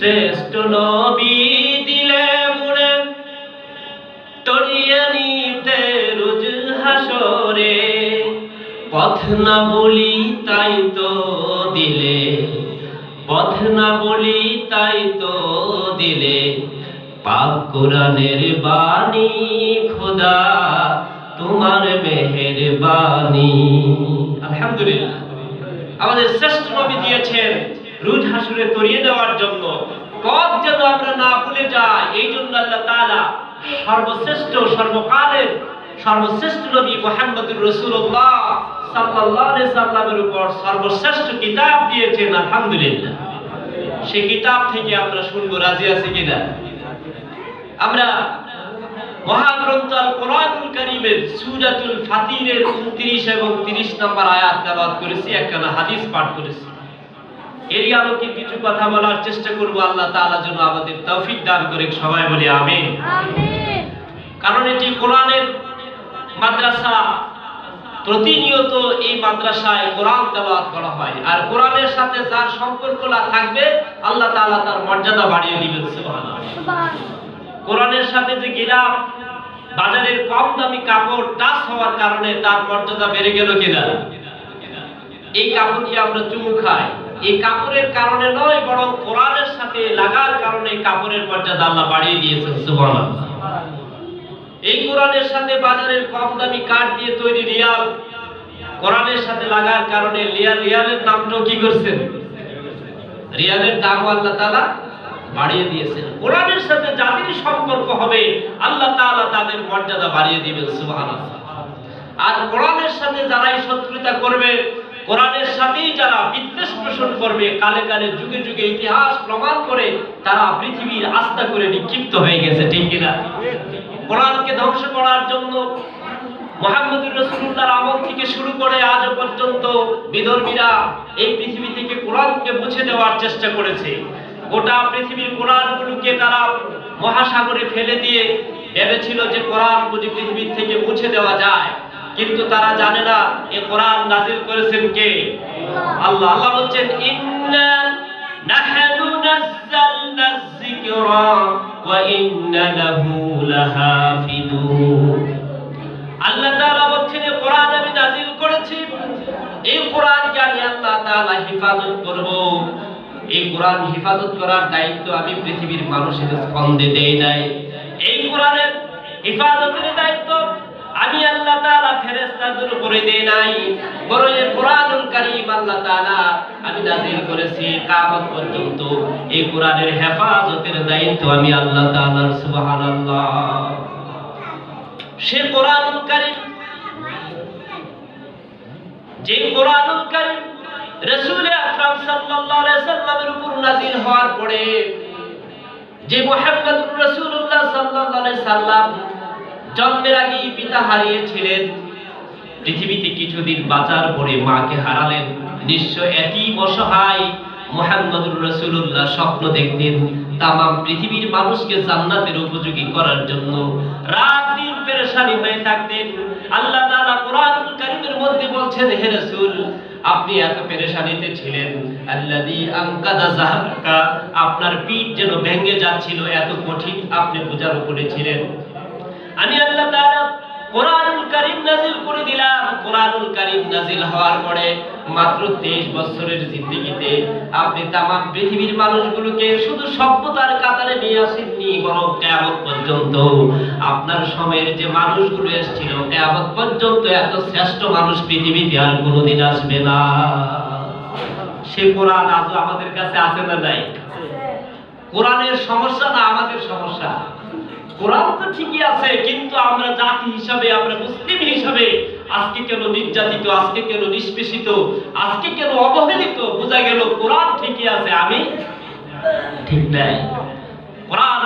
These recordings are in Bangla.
শ্রেষ্ঠ নবী দিলে মুড়ে তরিয়ে নিতে রোজ হাসরে, পথ না বলি তাই তো দিলে, পথ না বলি তাই তো দিলে, পাক কোরআনের বাণী খোদা তোমার মেহেরবানি। আলহামদুলিল্লাহ, আমাদের শ্রেষ্ঠ নবী দিয়েছেন রোজ হাসরে তরিয়ে দেওয়ার জন্য, পথ যেন আমরা না ভুলে যাই। এই জন্য আল্লাহ তাআলা সর্বশ্রেষ্ঠ সর্বকালের সর্বশ্রেষ্ঠ নবী মুহাম্মদুর রাসূলুল্লাহ সাল্লাল্লাহু আলাইহি সাল্লামের উপর সর্বশ্রেষ্ঠ কিতাব দিয়েছেন। আলহামদুলিল্লাহ, সেই কিতাব থেকে আমরা শুনবো, রাজি আছি কিনা? আমরা মহাগ্রন্থ আল কোরআনুল কারীমের সূরাতুল ফাতিরের 29 এবং 30 নম্বর আয়াত তেলাওয়াত করেছি, একখানা হাদিস পাঠ করেছি। এরই আলোকে কিছু কথা বলার চেষ্টা করব। আল্লাহ তাআলা যেন আমাদের তৌফিক দান করে, সবাই বলি আমিন। কারণ এটি কোরআনের মাদ্রাসা, প্রতিনিয়ত এই মাদ্রাসায় কোরআন তেলাওয়াত করা হয়, আর কোরআনের সাথে যার সম্পর্ক থাকবে আল্লাহ তাআলা তার মর্যাদা বাড়িয়ে দিবেন। সুবহানাল্লাহ। কোরআনের সাথে যে গিলাফ, বাজারের কম দামি কাপড় টাচ হওয়ার কারণে তার মর্যাদা বেড়ে গেল কিনা? এই কাপড় দিয়ে আমরা চুমু খাই, এই কাপড়ের কারণে নয়, বরং কোরআনের সাথে লাগার কারণে কাপড়ের মর্যাদা আল্লাহ বাড়িয়ে দিয়েছেন। সুবহানাল্লাহ। এই কোরআনের সাথে বাজারের কম দামি কাঠ দিয়ে তৈরি রিয়াল, কোরআনের সাথে লাগার কারণে রিয়ালের দামটাও কি করছেন? রিয়ালের দাম আল্লাহ তাআলা বাড়িয়ে দিয়েছেন। কোরআনের সাথে যাদের সম্পর্ক হবে আল্লাহ তাআলা তাদের মর্যাদা বাড়িয়ে দিবেন। সুবহানাল্লাহ। আর কোরআনের সাথে যারাই শত্রুতা করবে, কোরআনের সাথেই যারা বিদ্বেষ পোষণ করবে, কালে কালে যুগে যুগে ইতিহাস প্রমাণ করে তারা পৃথিবীর আস্থা করে নিক্ষিপ্ত হয়ে গেছে। ঠিক কিনা? কোরআনকে ধ্বংস করার জন্য মুহাম্মদুর রাসূলুল্লাহর আমল থেকে শুরু করে আজ পর্যন্ত বিধর্মীরা এই পৃথিবী থেকে কোরআনকে মুছে দেওয়ার চেষ্টা করেছে। গোটা পৃথিবীর কোরআনগুলোকে তারা মহাসাগরে ফেলে দিয়ে ভেবেছিল যে কোরআন বুঝি পৃথিবী থেকে মুছে দেওয়া যায়, কিন্তু তারা জানে না এই কোরআন নাযিল করেছেন কে? আল্লাহ। আল্লাহ বলেন, ইন্না নাহনু নাযালনা যিকরা ওয়া ইন্না লাহু লাহাফিজুন। আল্লাহ তাআলা বলেন, এই কোরআন আমি নাযিল করেছি, এই কোরআনকে আমি আল্লাহ তাআলা হেফাজত করব। এই কোরআন হেফাজত করার দায়িত্ব আমি পৃথিবীর মানুষের স্কন্ধে দেই নাই। এই কোরআনের হেফাজতের দায়িত্ব আমি আল্লাহ তাআলা ফেরেশতাদের উপরে দেই নাই, বরং এই কোরআনুল কারীম আল্লাহ তাআলা আমি নাযিল করেছি। কিয়ামত পর্যন্ত এই কোরআনের হেফাজতের দায়িত্ব আমি আল্লাহ তাআলার। সুবহানাল্লাহ। সে কোরআনুল কারীম, যে কোরআনুল কারীম রাসূল আকরাম সাল্লাল্লাহু আলাইহি সাল্লামের উপর নাযিল হওয়ার পরে, যে মুহাম্মদুর রাসূলুল্লাহ সাল্লাল্লাহু আলাইহি সাল্লাম জন্মের আগেই পিতা হারিয়েছিলেন, পৃথিবীতে কিছুদিন বাঁচার পরে মাকে হারালেন, নিশ্চয় একই অসহায় মুহাম্মদুর রাসূলুল্লাহ স্বপ্ন দেখতেন তামাম পৃথিবীর মানুষকে জান্নাতের উপযোগী করার জন্য, রাত দিন পেরেশানি হয়ে থাকতেন। আল্লাহ তাআলা কোরআনুল কারীমের মধ্যে বলছেন, হে রাসূল, আপনি এত পেরেশানিতে ছিলেন, আল্লাযী আনকাযা যাহরাকা, আপনার পিঠ যেন ভেঙে যাচ্ছিল, এত কঠিন আপনি বোঝার উপরে ছিলেন। আমি আল্লাহ তাআলা কোরআনুল কারীম নাযিল করে দিলাম। কোরআনুল কারীম নাযিল হওয়ার পরে মাত্র 23 বছরের জিন্দেগিতে আপনি তামাম পৃথিবীর মানুষগুলোকে শুধু সভ্যতার কাতারে নিয়ে আসেননি, বরং কিয়ামত পর্যন্ত আপনার সময়ের যে মানুষগুলো এসেছিল, কিয়ামত পর্যন্ত এত শ্রেষ্ঠ মানুষ পৃথিবীতে আর কোনোদিন আসবে না। সে কোরআন আজও আমাদের কাছে আছে না নাই? কোরআনের সমস্যা না আমাদের সমস্যা? কোরআন তো ঠিকই আছে, কিন্তু আমরা জাতি হিসাবে, আমরা মুসলিম হিসাবে আজকে কেন নির্যাতিত, আজকে কেন নিষ্পেষিত, আজকে কেন অবহেলিত? বোঝা গেল কোরআন ঠিকই আছে, আমি ঠিক নাই। কোরআন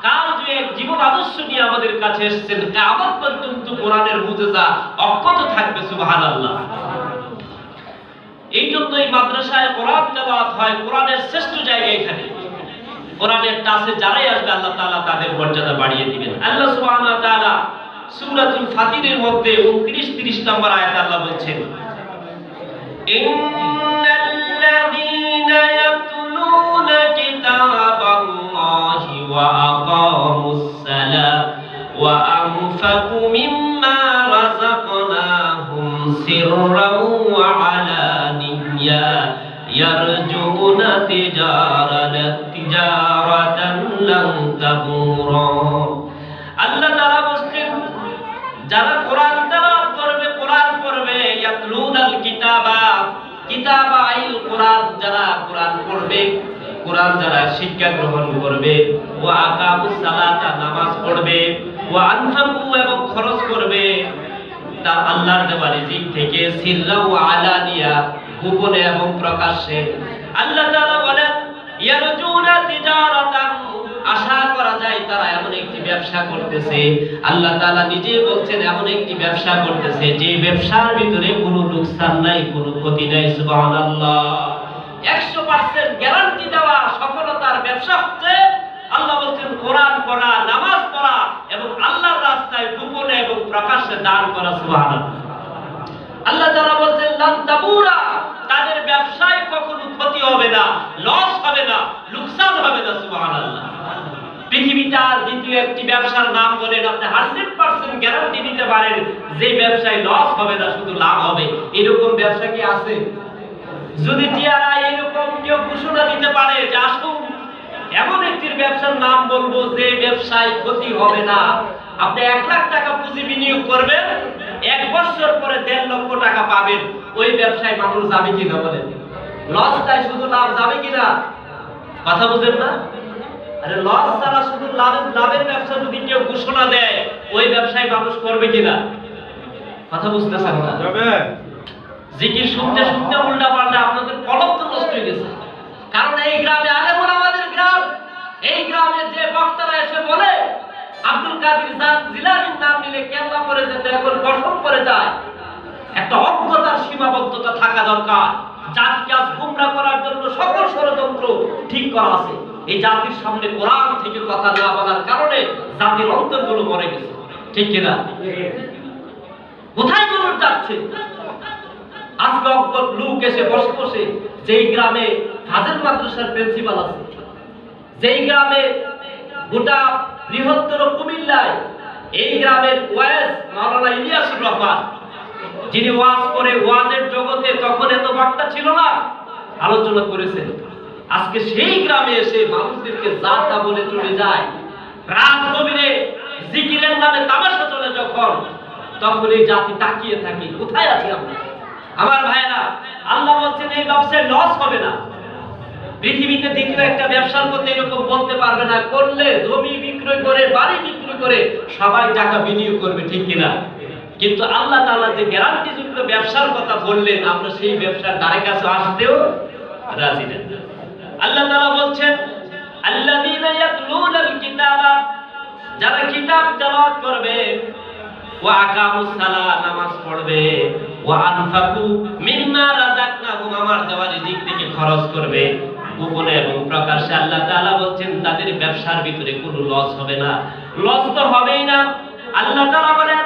কাল যে জীবন আদর্শ নিয়ে আমাদের কাছে এসেছেন, কিয়ামত পর্যন্ত কোরআনের মুজিজা অক্ষত থাকবে। সুবহানাল্লাহ। এই জন্যই মাদ্রাসায় কোরআন তেলাওয়াত হয়, কোরআনের শ্রেষ্ঠ জায়গা এখানে। কোরআনের টাচে যারাই আসবে আল্লাহ তাআলা তাদের মর্যাদা বাড়িয়ে দিবেন। আল্লাহ সুবহানাহু ওয়া তাআলা সূরাতুল ফাতিরের মধ্যে 29-30 নম্বর আয়াতে আল্লাহ বলেন, ইন্নাল্লাযীনা ইয়াতলুনা কিতাবা সিররাও ওয়া আলানিয়া ইয়ারজুনা তিজারাতান লান তাবুরা। আল্লাহ তাআলা বলেন যারা কোরআন তেলাওয়াত করবে, কোরআন পড়বে, ইয়াতলুনাল কিতাবা আইল কোরআন, যারা কোরআন পড়বে, কোরআন যারা শিক্ষা গ্রহণ করবে, ওয়া আকামুস সালাতা নামাজ পড়বে, ওয়া আনফাকু এবং খরচ করবে তার আল্লাহর দেওয়া রিজিক থেকে, সিররা ওয়া আলানিয়া গোপনে এবং প্রকাশ্যে। আল্লাহ তাআলা বলেন ইয়ারজুনা তিজারাতান, আশা করা যায় তারা এমন একটি ব্যবসা করতেছে, আল্লাহ তাআলা নিজে বলছেন এমন একটি ব্যবসা করতেছে যে ব্যবসার ভিতরে কোনো লোকসান নাই, কোনো ক্ষতি নাই। সুবহানাল্লাহ। 100% গ্যারান্টি দেওয়া সফলতার ব্যবসা হচ্ছে আল্লাহ বলছেন কোরআন পড়া, নামাজ পড়া এবং আল্লাহর রাস্তায় গোপনে এবং প্রকাশ্যে দান করা। সুবহানাল্লাহ। আল্লাহ তাআলা বলছেন লান তাবুরা, তাদের ব্যবসায় কখনো ক্ষতি হবে না, লস হবে না, লোকসান হবে না। সুবহানাল্লাহ। পৃথিবীতে আর দ্বিতীয় একটি ব্যবসার নাম বলেন আপনি 100% গ্যারান্টি দিতে পারেন যে ব্যবসায় লস হবে না, শুধু লাভ হবে, এরকম ব্যবসা কি আছে? যদি টিআরআই এরকম কেউ ঘোষণা দিতে পারে যে আসুন এমন একটি ব্যবসার নাম বলবো যে ব্যবসায় ক্ষতি হবে না, আপনি 1 লাখ টাকা পুঁজি বিনিয়োগ করবেন, 1 বছর পরে 1.5 লক্ষ টাকা পাবেন, ওই ব্যবসায় মানুষ যাবে কিনা বলেন? লস তাই শুধু লাভ যাবে কিনা? কথা বুঝেন না? আরে লস ছাড়া শুধু লাভের ব্যবসা যদি কেউ ঘোষণা দেয়, ওই ব্যবসায় মানুষ করবে কিনা? কথা বুঝতেছেন না? যাবে। জিকির শুনতে শুনতে উল্টা পাল্টা আপনাদের কলম তো নষ্ট হয়ে গেছে। কারণ এই গ্রামে আলেম ওলামাদের গ্রাম, এই গ্রামে যে বক্তারা এসে বলে আব্দুল কাদের জিলানীর নাম নিলে কেল্লা পড়ে যেতে এখন কসম পড়ে যায়, একটা অজ্ঞতার সীমাবদ্ধতা থাকা দরকার। জাতিকে আজ গুমরা করার জন্য সকল ষড়যন্ত্র ঠিক করা আছে। এই জাতির সামনে কোরআন থেকে কথা না বলার কারণে জাতির অন্তরগুলো মরে গেছে। ঠিক কিনা? কোথায় মানুষ যাচ্ছে? আজকে অজ্ঞত লোক এসে বসে বসে, যেই গ্রামে ফাজিল মাদ্রাসার প্রিন্সিপাল আছে, যেই গ্রামে গোটা বৃহত্তর কুমিল্লায় এই গ্রামের ওয়াইজ মাওলানা ইলিয়াসুর রহমান, যিনি ওয়াজ করে ওয়াজের জগতে তখন এত বার্তা ছিল না, আলোচনা করেছেন, আজকে সেই গ্রামে এসে মানুষদেরকে যা তা বলে চলে যায়। রাত গভীরে জিকিরের নামে তামাশা চলে যখন, তখন এই জাতি তাকিয়ে থাকে কোথায় আছি আমরা। আমার ভাইরা, আল্লাহ বলছেন এই ব্যবসায় লস হবে না। পৃথিবীতে দ্বিতীয় একটা ব্যবসার করতে এরকম বলতে পারবে না, করলে জমি বিক্রয় করে, বাড়ি বিক্রয় করে সবাই টাকা বিনিয়োগ করবে। ঠিক কিনা? কিন্তু আল্লাহ তাআলা যে গ্যারান্টিযুক্ত ব্যবসার কথা বললেন, আমরা সেই ব্যবসার দ্বারে কাছে আসতেও রাজি না। আল্লাহ তাআলা বলছেন আল্লাযীনা ইয়াতলুনাল কিতাবা, যারা কিতাব তেলাওয়াত করবে, ওয়া আকামুস সালাত, নামাজ পড়বে, ওয়া আনফাকু মিম্মা রাযাকনাহুম, আমার দেওয়া রিজিক থেকে খরচ করবে, গোপনে এবং প্রকাশ্যে। আল্লাহ তাআলা বলছেন তাদের ব্যবসার ভিতরে কোনো লস হবে না। লস তো হবেই না। আল্লাহ তাআলা বলেন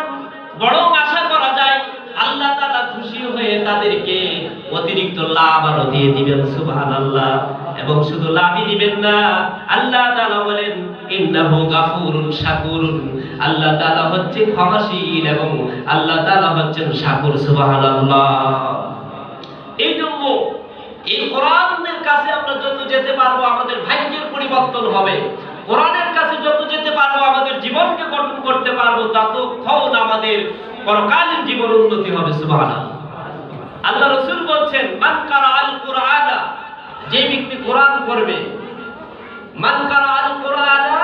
বরং আশা করা যায় আল্লাহ তাআলা খুশি হয়ে তাদেরকে অতিরিক্ত লাভ আরো দিয়ে দিবেন। সুবহানাল্লাহ। এবং শুধু লাভই দিবেন না, আল্লাহ তাআলা বলেন ইন্নাহু গাফুরুন শাকুরুন, আল্লাহ তাআলা হচ্ছে ক্ষমাশীল এবং আল্লাহ তাআলা হচ্ছেন শাকুর। সুবহানাল্লাহ। এই জন্য এই কোরআনের কাছে আমরা যত যেতে পারবো আমাদের ভাগ্যের পরিবর্তন হবে। কোরআনের কাছে যত যেতে পারবো আমাদের জীবনকে গঠন করতে পারবো, ততক্ষণ আমাদের পরকালীন জীবন উন্নতি হবে। সুবহানাল্লাহ। আল্লাহ রাসূল বলছেন মান কারাআল কুরআনা, যে ব্যক্তি কোরআন পড়বে, মান কারাআল কুরআনা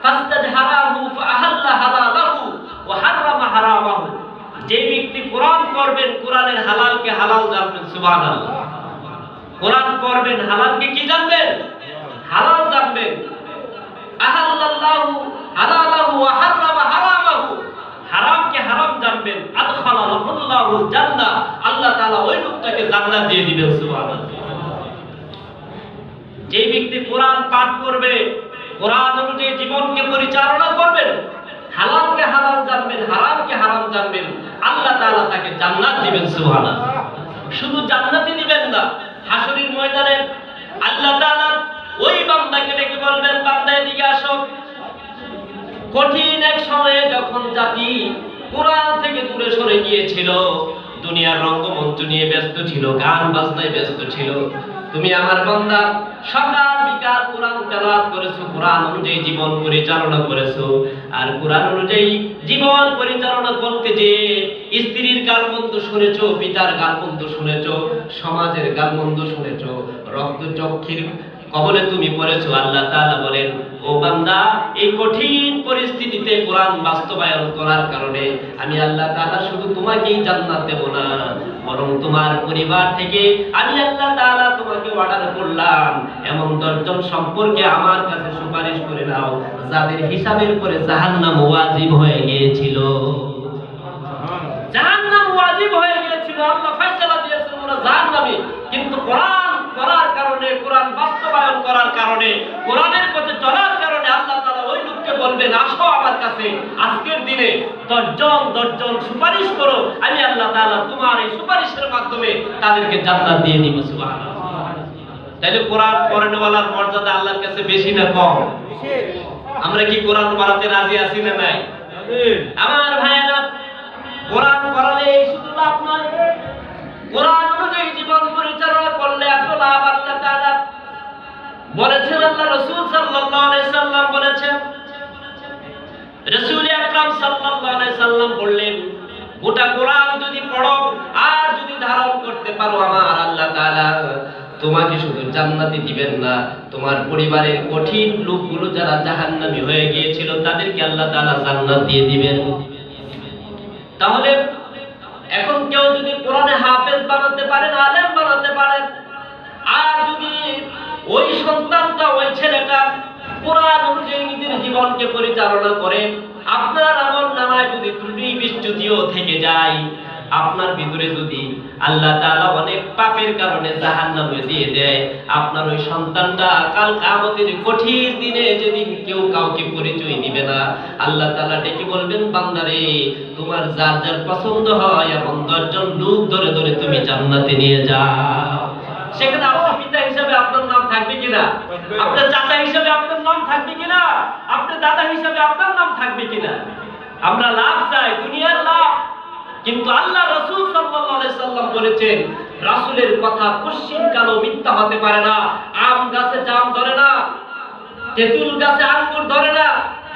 ফাস্তাজহারাহু ফাআহাল্লা হালালাহু ওয়া হারামা হারামাহু, যে ব্যক্তি কোরআন পড়বেন কোরআনের হালালকে হালাল জানবেন। সুবহানাল্লাহ। কোরআন পড়বেন, হালালকে কি জানবেন? হালাল জানবেন। আহাল্লাল্লাহু হালালাহু ওয়া হারামা হারামাহু, হারামকে হারাম জানবেন। আদখালাহুল্লাহু জান্নাহ, আল্লাহ তাআলা ওই লোকটাকে জান্নাত দিয়ে দিবেন। সুবহানাল্লাহ। যে ব্যক্তি কোরআন পাঠ করবে, কোরআন অনুযায়ী জীবনকে পরিচালনা করবেন, হালালকে হালাল জানবেন, হারামকে হারাম জানবেন, আল্লাহ তাআলা তাকে জান্নাত দিবেন। সুবহানাল্লাহ। শুধু জান্নাতই দিবেন না, হাসরের ময়দানে আল্লাহ তাআলা ওই বান্দাকে ডেকে বলবেন বান্দা এদিকে আসো। কঠিন এক সময়ে যখন জাতি কোরআন থেকে দূরে সরে গিয়েছিল, দুনিয়ার রঙ্গমঞ্চ নিয়ে ব্যস্ত ছিল, গান বাজনায় ব্যস্ত ছিল। তুমি আমার বান্দা সকাল বিকাল কোরআন তেলাওয়াত করেছো, কোরআন অনুযায়ী জীবন পরিচালনা করেছো। আর কোরআন অনুযায়ী জীবন পরিচালনা করতে যে স্ত্রীর গালমন্দ শুনেছো, পিতার গালমন্দ শুনেছো, সমাজের গালমন্দ শুনেছো, রক্তচক্ষুর কবলে তুমি পড়েছো। আল্লাহ তাআলা বলেন, ও বান্দা, এই কঠিন পরিস্থিতিতে কোরআন বাস্তবায়ন করার কারণে আমি আল্লাহ তাআলা শুধু তোমাকেই জান্নাত দেব না, বরং তোমার পরিবার থেকে আমি আল্লাহ তাআলা তোমাকে অর্ডার করলাম এমন 10 জন সম্পর্কে আমার কাছে সুপারিশ করে নাও যাদের হিসাবের পরে জাহান্নাম ওয়াজিব হয়ে গিয়েছিল। জাহান্নাম ওয়াজিব হয়ে গিয়েছিল, আল্লাহ ফয়সালা দিয়েছেন ওরা জাহান্নামী। কিন্তু কোরআন করার কারণে, কোরআন বাস্তবায়ন করার কারণে, কোরআনের পথে চলার কারণে আল্লাহ তাআলা ওই লোককে বলবেন, আসো আমার কাছে আজকের দিনে 10 জন সুপারিশ করো, আমি আল্লাহ তাআলা তোমার এই সুপারিশের মাধ্যমে তাদেরকে জান্নাত দিয়ে দিব। সুবহানাল্লাহ। তাহলে কোরআন পড়নেওয়ালার মর্যাদা আল্লাহর কাছে বেশি না কম? আমরা কি কোরআন পড়াতে রাজি আছি না নাই? আমার ভাইয়েরা, কোরআন পড়ালে শুধু লাভ নয়, কোরআন অনুযায়ী জীবন পরিচালনা করলে এত লাভ। আল্লাহ তাআলা বলেছেন, আল্লাহ রাসূল সাল্লাল্লাহু আলাইহি সাল্লাম বলেছেন, রাসূল আকরাম সাল্লাল্লাহু আলাইহি সাল্লাম বললেন, গোটা কোরআন যদি পড়ো আর যদি ধারণ করতে পারো, আমার আল্লাহ তাআলা তোমাকে শুধু জান্নাতি দিবেন না, তোমার পরিবারের কঠিন লোকগুলো যারা জাহান্নামী হয়ে গিয়েছিল তাদেরকে আল্লাহ তাআলা জান্নাত দিয়ে দিবেন। তাহলে এখন কেউ যদি কোরআনে হাফেজ বানাতে পারেন, আলেম বানাতে পারেন, আর যদি ওই সন্তানটা, ওই ছেলেটা কোরআন অনুযায়ী নিজের জীবনকে পরিচালনা করে, আপনার আমলনামায় যদি ত্রুটি বিচ্যুতিও থেকে যায়, আপনার ভিতরে যদি আল্লাহ তাআলা অনেক পাপের কারণে জাহান্নামে দিয়ে দেয়, আপনার ওই সন্তানটা কাল কিয়ামতের কঠিন দিনে যেদিন কেউ কাউকে পরিচয় দিবে না, আল্লাহ তাআলা ডেকে বলবেন, বান্দারে, তোমার যার যার পছন্দ হয় এমন 10 জন লোক ধরে ধরে তুমি জান্নাতে নিয়ে যাও। সেখানে আপনার পিতা হিসাবে আপনার নাম থাকবে কিনা? আপনার চাচা হিসাবে আপনার নাম থাকবে কিনা? আপনার দাদা হিসাবে আপনার নাম থাকবে কিনা? আমরা লাভ চাই, দুনিয়ার লাভ, কিন্তু আল্লাহ রাসূল সাল্লাল্লাহু আলাইহি সাল্লাম বলেছেন, রাসূলের কথা কোশ্চিন কালো মিথ্যা হতে পারে না। আম গাছে জাম ধরে না, তেঁতুল গাছে আঙ্গুর ধরে না,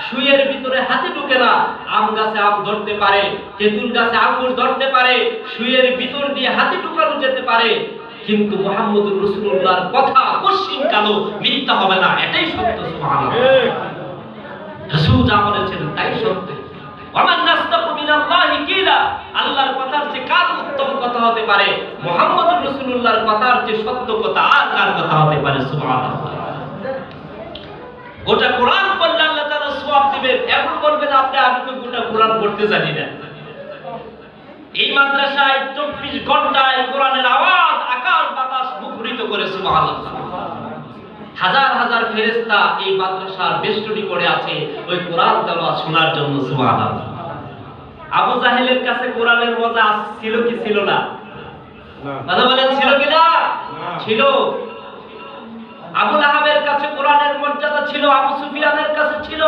সুয়ের ভিতরে হাতি ঢুকে না। আম গাছে আম ধরতে পারে, তেঁতুল গাছে আঙ্গুর ধরতে পারে, সুয়ের ভিতর দিয়ে হাতি ঢুকানো যেতে পারে, কিন্তু মুহাম্মদুর রাসূলুল্লাহর কথা কোশ্চিন কালো মিথ্যা হবে না, এটাই সত্য। সুবহানাল্লাহ। রাসূল যা বলেছেন তাই সত্য। ওয়ামান নাসতাকু মিনাল্লাহি কিলা, আল্লাহর কথার চেয়ে কার উত্তম কথা হতে পারে? মুহাম্মদুর রাসূলুল্লাহর কথার চেয়ে সত্য কথা আর কার কথা হতে পারে? সুবহানাল্লাহ। গোটা কোরআন পড়লে আল্লাহ তাআলা সওয়াব দিবেন। এখন বলবেন, আমি তো গোটা কোরআন পড়তে জানি না। এই মাদ্রাসায় 24 ঘন্টায় কোরআনের আওয়াজ আকাশ বাতাস মুখরিত করে। সুবহানাল্লাহ। হাজার হাজার ফেরেশতা এই মাদ্রাসার বেষ্টনী করে আছে ওই কোরআন তেলাওয়াত শোনার জন্য। সুবহানাল্লাহ। আবু জাহেলের কাছে কোরআনের মজা ছিল কি ছিল না? কথা বলেন, ছিল কি না? ছিল। আবু লাহাবের কাছে কোরআনের মর্যাদা ছিল, আবু সুফিয়ানের কাছে ছিল।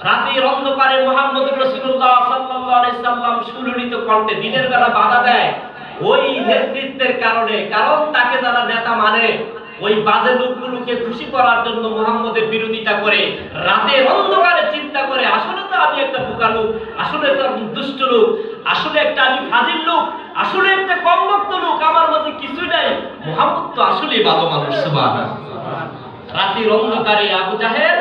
রাতের অন্ধকারে মুহাম্মদুর রাসূলুল্লাহ সাল্লাল্লাহু আলাইহি সাল্লাম সুললিত কণ্ঠে দিনের বেলা বাধা দেয় ওই নেতৃত্বের কারণে। কারণ তাকে যারা নেতা মানে, ওই বাজে লোকগুলোকে খুশি করার জন্য মুহাম্মদের বিরোধিতা করে, রাতের অন্ধকারে চিন্তা করে, আসলে তো আমি একটা বোকা লোক, আসলে একটা দুষ্ট লোক, আসলে একটা আমি ফাজিল লোক, আসলে একটা কমবক্ত লোক, আমার মধ্যে কিছুই নাই, মুহাম্মদ তো আসলেই ভালো মানুষ। সুবহানাল্লাহ। রাতের অন্ধকারে আবু জাহেল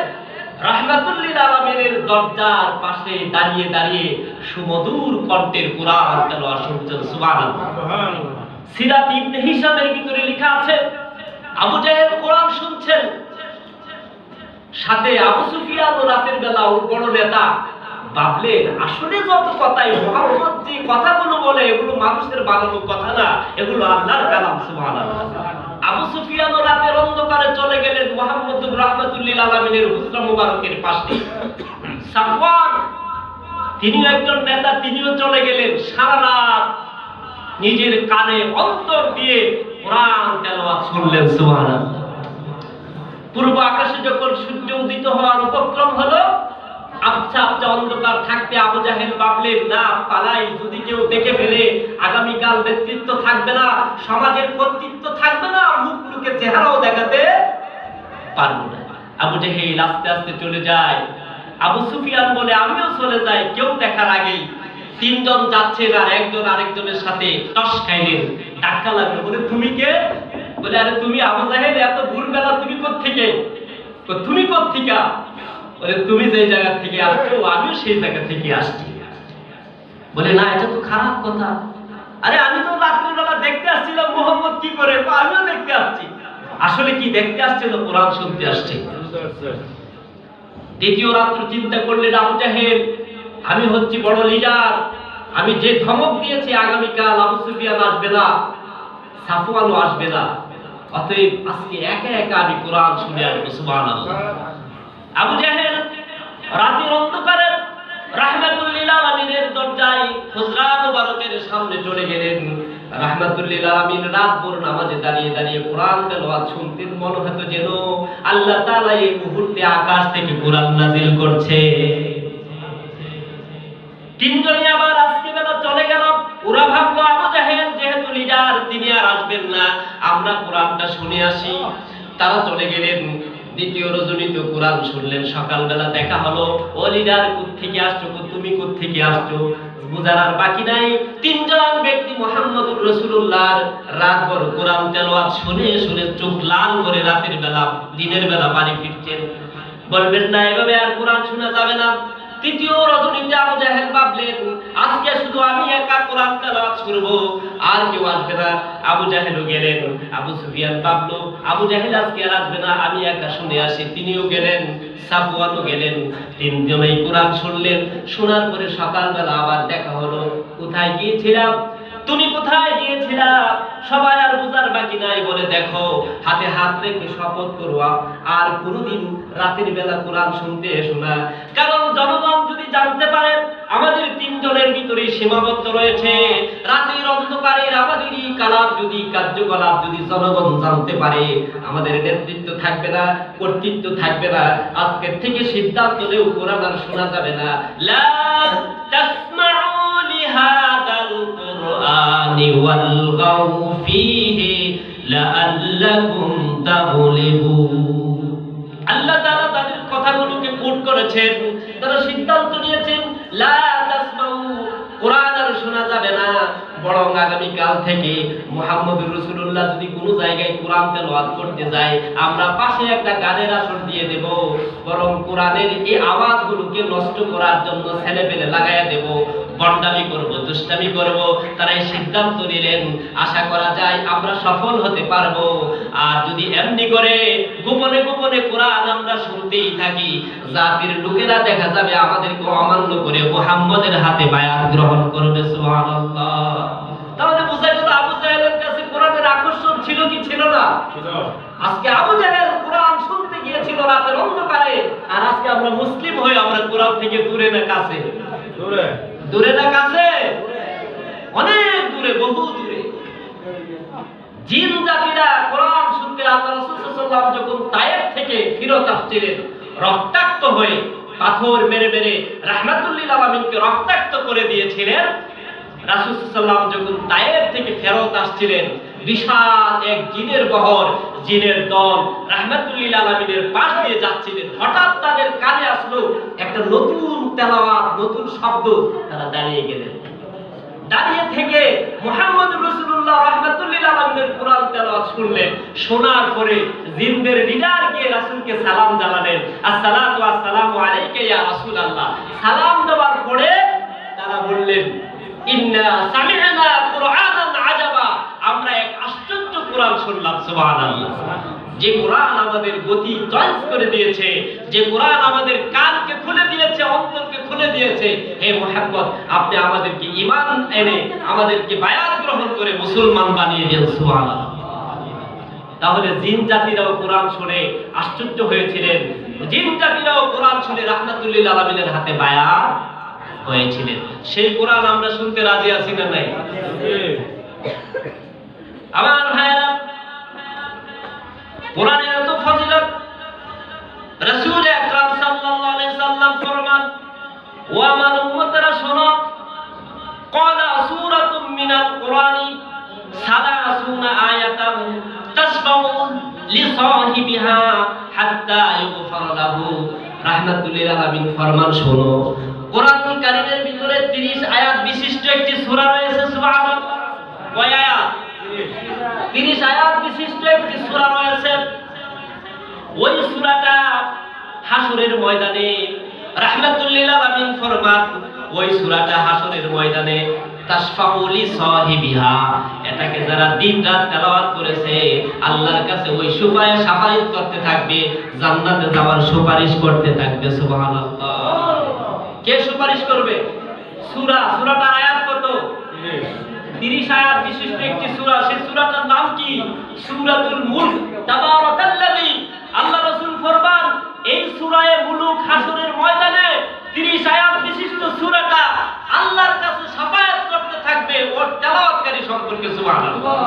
রাহমাতুল লিল আলামিনের দরজার পাশে দাঁড়িয়ে দাঁড়িয়ে সুমধুর কণ্ঠের কোরআন তেলাওয়াত শুনছেন। সুবহানাল্লাহ। সিরাত ইবনে হিশামের ভিতরে লেখা আছে, আবু জাহেল কোরআন শুনছেন, সাথে আবু সুফিয়ান ও রাতের বেলা ওর বড় নেতা ভাবলেন, আসলে যত কথাই মুহাম্মদ যে কথাগুলো বলে এগুলো মানুষের বানানো কথা না, এগুলো আল্লাহর কালাম। সুবহানাল্লাহ। আবু সুফিয়ান ও রাতের অন্ধকারে চলে গেলেন মুহাম্মদুর রাহমাতুল লিল আলামিনের হুজরা মুবারকের পাশে। সাফওয়ান, তিনিও একজন নেতা, তিনিও চলে গেলেন। সারা রাত নিজের কানে অন্তর দিয়ে কোরআন তেলাওয়াত শুনলেন। সুবহানাল্লাহ। পূর্ব আকাশে যখন সূর্য উদিত হওয়ার উপক্রম হলো, আবছা আবছা অন্ধকার থাকতে আবু জাহেল ভাবলেন, না পালাই, যদি কেউ দেখে ফেলে আগামীকাল নেতৃত্ব থাকবে না, সমাজের কর্তৃত্ব থাকবে না, মুখ লুকে চেহারাও দেখাতে পারবো না। আবু জাহেল আস্তে আস্তে চলে যায়। আবু সুফিয়ান বলে আমিও চলে যাই, কেউ দেখার আগেই। তিনজন যাচ্ছেন আর একজন আরেকজনের সাথে টস খাইলেন, ধাক্কা লাগলো। বলে তুমি কে? বলে আরে তুমি আবু জাহেল, এত ভোরবেলা তুমি কোত্থেকে? তুমি কোত্থেকা? বলে তুমি যে জায়গা থেকে আসছো আমিও সেই জায়গা থেকে আসছি। বলে না, এটা তো খারাপ কথা। আরে আমি তো রাত্রিবেলা দেখতে আসছিলাম মুহাম্মদ কি করে, আমিও দেখতে আসছি। আসলে কি দেখতে আসছিল? কোরআন শুনতে আসছে। দ্বিতীয় রাত্র চিন্তা করলেন আবু জাহেল, আমি হচ্ছি বড় লিডার, আমি যে ধমক দিয়েছি আগামীকাল আবু সুফিয়ান আসবে না, সাফওয়ানও আসবে না, অতএব আজকে একা একা আমি কোরআন শুনে আসবো। সুবহানাল্লাহ। আবু জাহেল রাতের অন্ধকারে রাহমাতুল লিল আলামিনের দরজায় হুজরা মুবারকের সামনে চলে গেলেন। রাহমাতুল লিল আলামিন রাতভর নামাজে দাঁড়িয়ে দাঁড়িয়ে কোরআন তেলাওয়াত শুনতেন। মনে হতো যেন আল্লাহ তাআলা এই মুহূর্তে আকাশ থেকে কোরআন নাযিল করছে। তিনজনই আবার আজকে বেলা চলে গেল। ওরা ভাবলো আবু জাহেল যেহেতু লিডার, তিনি আর আসবেন না, আমরা কোরআনটা শুনে আসি। তারা চলে গেলেন। দ্বিতীয় রজনীতে কোরআন শুনলেন। সকালবেলা দেখা হলো, ও লিডার কোত্থেকে আসছো, তুমি কোত্থেকে আসছো? বুঝার আর বাকি নাই। তিনজন ব্যক্তি মুহাম্মদুর রাসূলুল্লাহর রাতভর কোরআন তেলাওয়াত শুনে শুনে চোখ লাল করে রাতের বেলা দিনের বেলা বাড়ি ফিরছেন। বলবেন না এভাবে আর কোরআন শোনা যাবে না। তৃতীয় রজনীতে আবু জাহেল ভাবলেন, আজকে শুধু আমি একা কোরআন তেলাওয়াত করব, আর কেউ আসবে না। আবু জাহেলও গেলেন। আবু সুফিয়ান ভাবলো আবু জাহেল আজকে আর আসবে না, আমি একা শুনে আসি। তিনিও গেলেন, সাফওয়ানও গেলেন। তিনজনেই কোরআন শুনলেন। শোনার পরে সকালবেলা আবার দেখা হলো। কোথায় গিয়েছিলাম? তুমি কোথায় গিয়েছিলা? সবাই আর বুঝার বাকি নাই। বলে দেখো, হাতে হাত রেখে শপথ করো আর কোনোদিন রাতের বেলা কোরআন শুনতে এসো না। কারণ জনগণ যদি জানতে পারে আমাদের তিনজনের ভিতরে সীমাবদ্ধ রয়েছে, রাতের অন্ধকারের আমাদেরই কার্যকলাপ যদি জনগণ জানতে পারে, আমাদের নেতৃত্ব থাকবে না, কর্তৃত্ব থাকবে না। আজকের থেকে সিদ্ধান্ত নেও কোরআন আর শোনা যাবে না। লা তাসমাউ লিহাদাল কুরআনি ওয়ালগাউ ফীহি লাআল্লাকুম তাগলিবুন। আল্লাহ তাআলা তাদের কথাগুলোকে কোট করেছেন। তারা সিদ্ধান্ত নিয়েছেন লা তাসমাউ, কোরআন আর শোনা যাবে না। বরং আগামীকাল থেকে মুহাম্মদুর রাসূলুল্লাহ যদি কোনো জায়গায় কোরআন তেলাওয়াত করতে যায়, আমরা পাশে একটা গানের আসর দিয়ে দেব। বরং কোরআনের এই আওয়াজগুলোকে নষ্ট করার জন্য ছেলেপেলে লাগাইয়া দেব, বন্ডামি করব, দুষ্টামি করব। তারা এই সিদ্ধান্ত নিলেন। আশা করা যায় আমরা সফল হতে পারবো। আর যদি এমনি করে গোপনে গোপনে কোরআন আমরা শুনতেই থাকি, জাতির লোকেরা দেখা যাবে আমাদেরকে অমান্য করে মুহাম্মদের হাতে বায়াত গ্রহণ করবে। সুবহানাল্লাহ। তাহলে বোঝা গেল আবু জাহেলের কাছে কোরআনের আকর্ষণ ছিল কি ছিল না? আজকে আবু জাহেল কোরআন শুনতে গিয়েছিল রাতের অন্ধকারে, আর আজকে আমরা মুসলিম হয়ে আমরা কোরআন থেকে দূরে না কাছে? দূরে না কাছে? অনেক দূরে, বহু দূরে। জিন জাতিরা কোরআন শুনতে আল্লাহ রাসূল সাল্লাল্লাহু আলাইহি ওয়াসাল্লাম যখন তায়েফ থেকে ফিরত আসছিলেন রক্তাক্ত হয়ে, পাথর মেরে মেরে রাহমাতুল লিল আলামিনকে রক্তাক্ত করে দিয়েছিলেন, রাসূল সাল্লাল্লাহু আলাইহি ওয়াসাল্লাম যখন তায়েফ থেকে ফেরত আসছিলেন, বিশাল এক জিনের বহর, জিনের দল রাহমাতুল লিল আলামিনের পাশ দিয়ে যাচ্ছিলেন। হঠাৎ তাদের কানে আসলো একটা নতুন তেলাওয়াত, নতুন শব্দ। তারা দাঁড়িয়ে গেলেন। দাঁড়িয়ে থেকে মুহাম্মদুর রাসূলুল্লাহ রাহমাতুল লিল আলামিনের কোরআন তেলাওয়াত শুনলেন। শোনার পরে জিনদের লিডার গিয়ে রাসূলকে সালাম জানালেন, আসসালাতু ওয়াসসালামু আলাইকা ইয়া রাসূলুল্লাহ। সালাম দেওয়ার পরে তারা বললেন, ইন্না সামি'না কুরআনান আজাবা, আমরা এক আশ্চর্য কোরআন শুনলাম। সুবহানাল্লাহ। যে কোরআন আমাদের গতি চয়েস করে দিয়েছে, যে কোরআন আমাদের কানকে খুলে দিয়েছে, অন্তরকে খুলে দিয়েছে, হে মুহাম্মদ আপনি আমাদেরকে ঈমান এনে আমাদেরকে বায়াত গ্রহণ করে মুসলমান বানিয়ে দেন। সুবহানাল্লাহ। তাহলে জিন জাতিরাও কোরআন শুনে আশ্চর্য হয়েছিলেন। জিন জাতিরাও কোরআন শুনে রাহমাতুল লিল আলামিনের হাতে বায়াত হয়েছিলেন। সেই কোরআন আমরা শুনতে রাজি আছি না নাই? আমার ভাইরা, কোরআনের এত ফজিলত, রাসূল আকরাম সাল্লাল্লাহু আলাইহি সাল্লাম ফরমান, মিনাল কুরআনি সালাসুনা আয়াতান তাসমাউ লিসাহিবিহা হাত্তা ইউগফার লাহু। রাহমাতুল লিল আলামিন ফরমান, শোনো, কোরআনুল কারীমের ভিতরে 30 আয়াত বিশিষ্ট একটি সূরা রয়েছে। সুবহানাল্লাহ। কয় আয়াত? 30 আয়াত বিশিষ্ট একটি সূরা রয়েছে। ওই সূরাটা হাসরের ময়দানে, রাহমাতুল লিল আলামিন ফরমান, ওই সূরাটা হাসরের ময়দানে তাশফাউ লিসাহিবিহা, এটাকে যারা দিন-রাত তেলাওয়াত করেছে আল্লাহর কাছে ওই সুপারিশ করতে থাকবে, জান্নাতে যাওয়ার সুপারিশ করতে থাকবে। সুবহানাল্লাহ। কে সুপারিশ করবে? সূরাটার আয়াত কত? 30 আয়াত বিশিষ্ট একটি সূরা। সেই সূরাটার নাম কি? সূরাতুল মুলক। তাবারাকাল্লাযী, আল্লাহ রাসূল ফরমান, এই সূরায়ে মুলক হাসরের ময়দানে 30 আয়াত বিশিষ্ট সূরাটা আল্লাহর কাছে শাফায়াত করতে থাকবে ওর তেলাওয়াতকারী সম্পর্কে। সুবহানাল্লাহ।